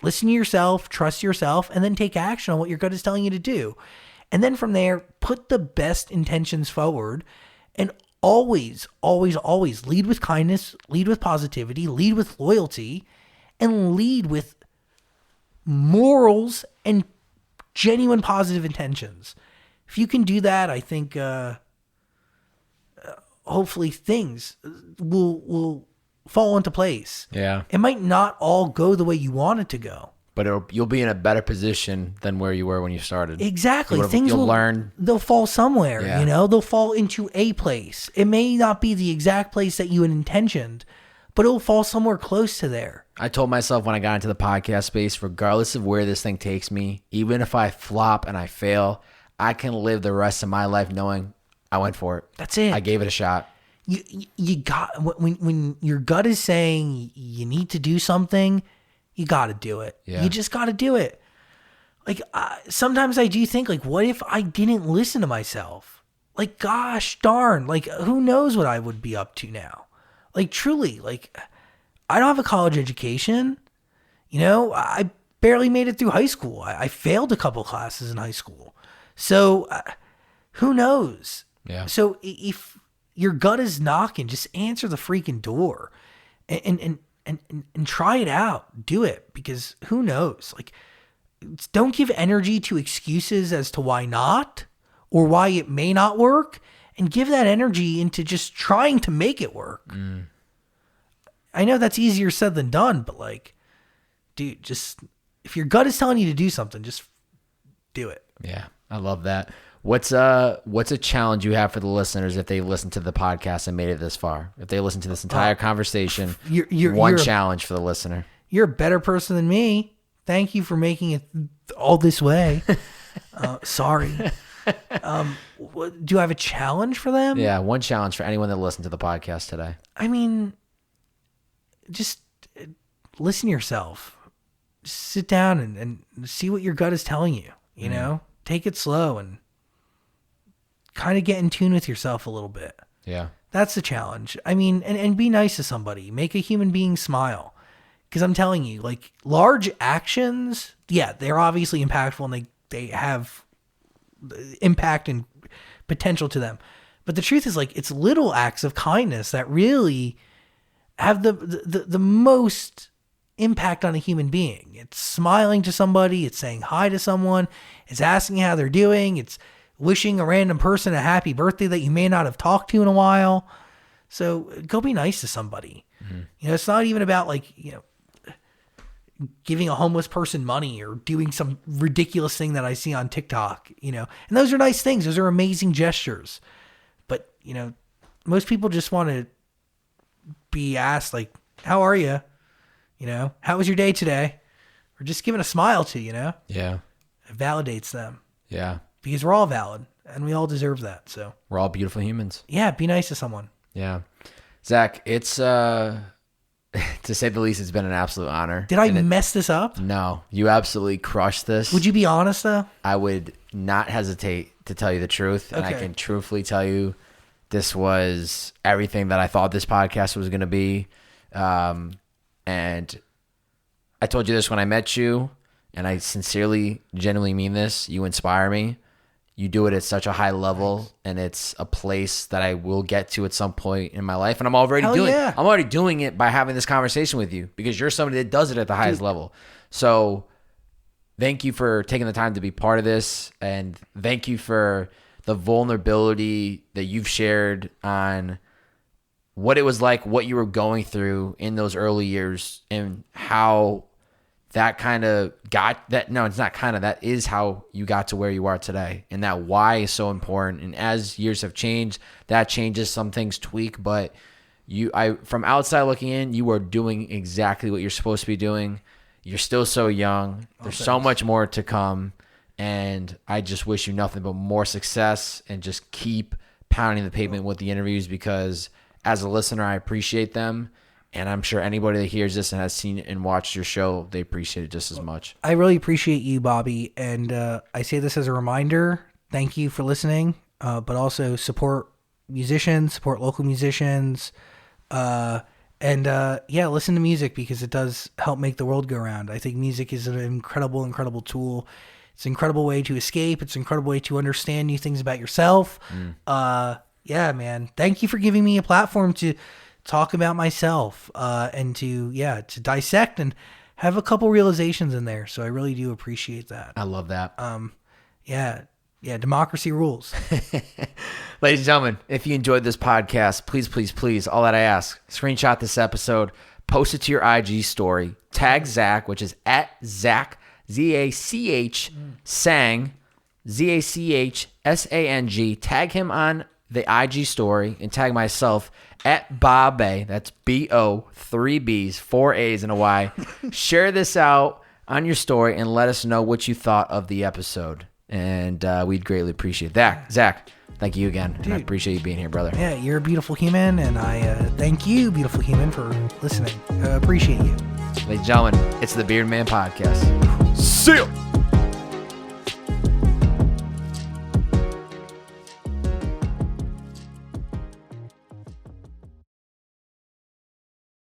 Listen to yourself, trust yourself, and then take action on what your gut is telling you to do. And then from there, put the best intentions forward, and always, always, always lead with kindness, lead with positivity, lead with loyalty, and lead with morals and genuine positive intentions. If you can do that, I think hopefully things will fall into place. Yeah. It might not all go the way you want it to go. But you'll be in a better position than where you were when you started. Exactly. You'll learn. They'll fall somewhere, They'll fall into a place. It may not be the exact place that you had intentioned, but it'll fall somewhere close to there. I told myself when I got into the podcast space, regardless of where this thing takes me, even if I flop and I fail, I can live the rest of my life knowing I went for it. That's it. I gave it a shot. You got, when your gut is saying you need to do something, you got to do it. Yeah. You just got to do it. Like, sometimes I do think, like, what if I didn't listen to myself? Like, gosh darn, like, who knows what I would be up to now? Like, truly, like, I don't have a college education. I barely made it through high school. I failed a couple classes in high school. So, who knows? Yeah. So if your gut is knocking, just answer the freaking door, and try it out. Do it, because who knows? Like, don't give energy to excuses as to why not or why it may not work, and give that energy into just trying to make it work. I know that's easier said than done, but like, dude, just if your gut is telling you to do something, just do it. Yeah. I love that. What's a challenge you have for the listeners if they listen to the podcast and made it this far? If they listen to this entire conversation, you're challenge for the listener. You're a better person than me. Thank you for making it all this way. Sorry. Do I have a challenge for them? Yeah, one challenge for anyone that listened to the podcast today. I mean, just listen to yourself. Just sit down and see what your gut is telling you, you know? Take it slow and kind of get in tune with yourself a little bit. Yeah. That's the challenge. I mean, and be nice to somebody. Make a human being smile. Because I'm telling you, like, large actions, yeah, they're obviously impactful and they have impact and potential to them. But the truth is, like, it's little acts of kindness that really have the most impact on a human being. It's smiling to somebody, it's saying hi to someone, it's asking how they're doing, it's wishing a random person a happy birthday that you may not have talked to in a while. So go be nice to somebody. Mm-hmm. You know, it's not even about, like, you know, giving a homeless person money or doing some ridiculous thing that I see on TikTok, you know. And those are nice things. Those are amazing gestures. But, you know, most people just want to be asked, like, how are you? You know, how was your day today? Or just giving a smile to, you know? Yeah. It validates them. Yeah. Because we're all valid and we all deserve that. So we're all beautiful humans. Yeah. Be nice to someone. Yeah. Zach, it's, to say the least, it's been an absolute honor. Did I mess this up? No, you absolutely crushed this. Would you be honest though? I would not hesitate to tell you the truth. And I can truthfully tell you this was everything that I thought this podcast was going to be. And I told you this when I met you, and I sincerely, genuinely mean this. You inspire me. You do it at such a high level, and it's a place that I will get to at some point in my life. And I'm already I'm already doing it by having this conversation with you, because you're somebody that does it at the highest level. So thank you for taking the time to be part of this, and thank you for the vulnerability that you've shared on what it was like, what you were going through in those early years, and how that kind of got that. No, it's not kind of, that is how you got to where you are today. And that why is so important. And as years have changed, that changes, some things tweak, but from outside looking in, you are doing exactly what you're supposed to be doing. You're still so young. There's so much more to come. And I just wish you nothing but more success, and just keep pounding the pavement with the interviews, because as a listener, I appreciate them. And I'm sure anybody that hears this and has seen and watched your show, they appreciate it just as much. I really appreciate you, Bobby. And I say this as a reminder. Thank you for listening. But also support musicians, support local musicians. Listen to music, because it does help make the world go round. I think music is an incredible, incredible tool. It's an incredible way to escape. It's an incredible way to understand new things about yourself. Yeah, man. Thank you for giving me a platform to talk about myself, and to dissect and have a couple realizations in there. So I really do appreciate that. I love that. Democracy rules. Ladies and gentlemen, if you enjoyed this podcast, please, all that I ask, screenshot this episode, post it to your IG story, tag Zach, which is at Zach, Z-A-C-H, Sang, Z-A-C-H-S-A-N-G. Tag him on the IG story, and tag myself at Bob-A. That's B-O, 3 B's, 4 A's, and a Y. Share this out on your story and let us know what you thought of the episode. And we'd greatly appreciate that. Zach, thank you again. Dude, and I appreciate you being here, brother. Yeah, you're a beautiful human, and I thank you, beautiful human, for listening. I appreciate you. Ladies and gentlemen, it's the Bearded Man Podcast. See ya!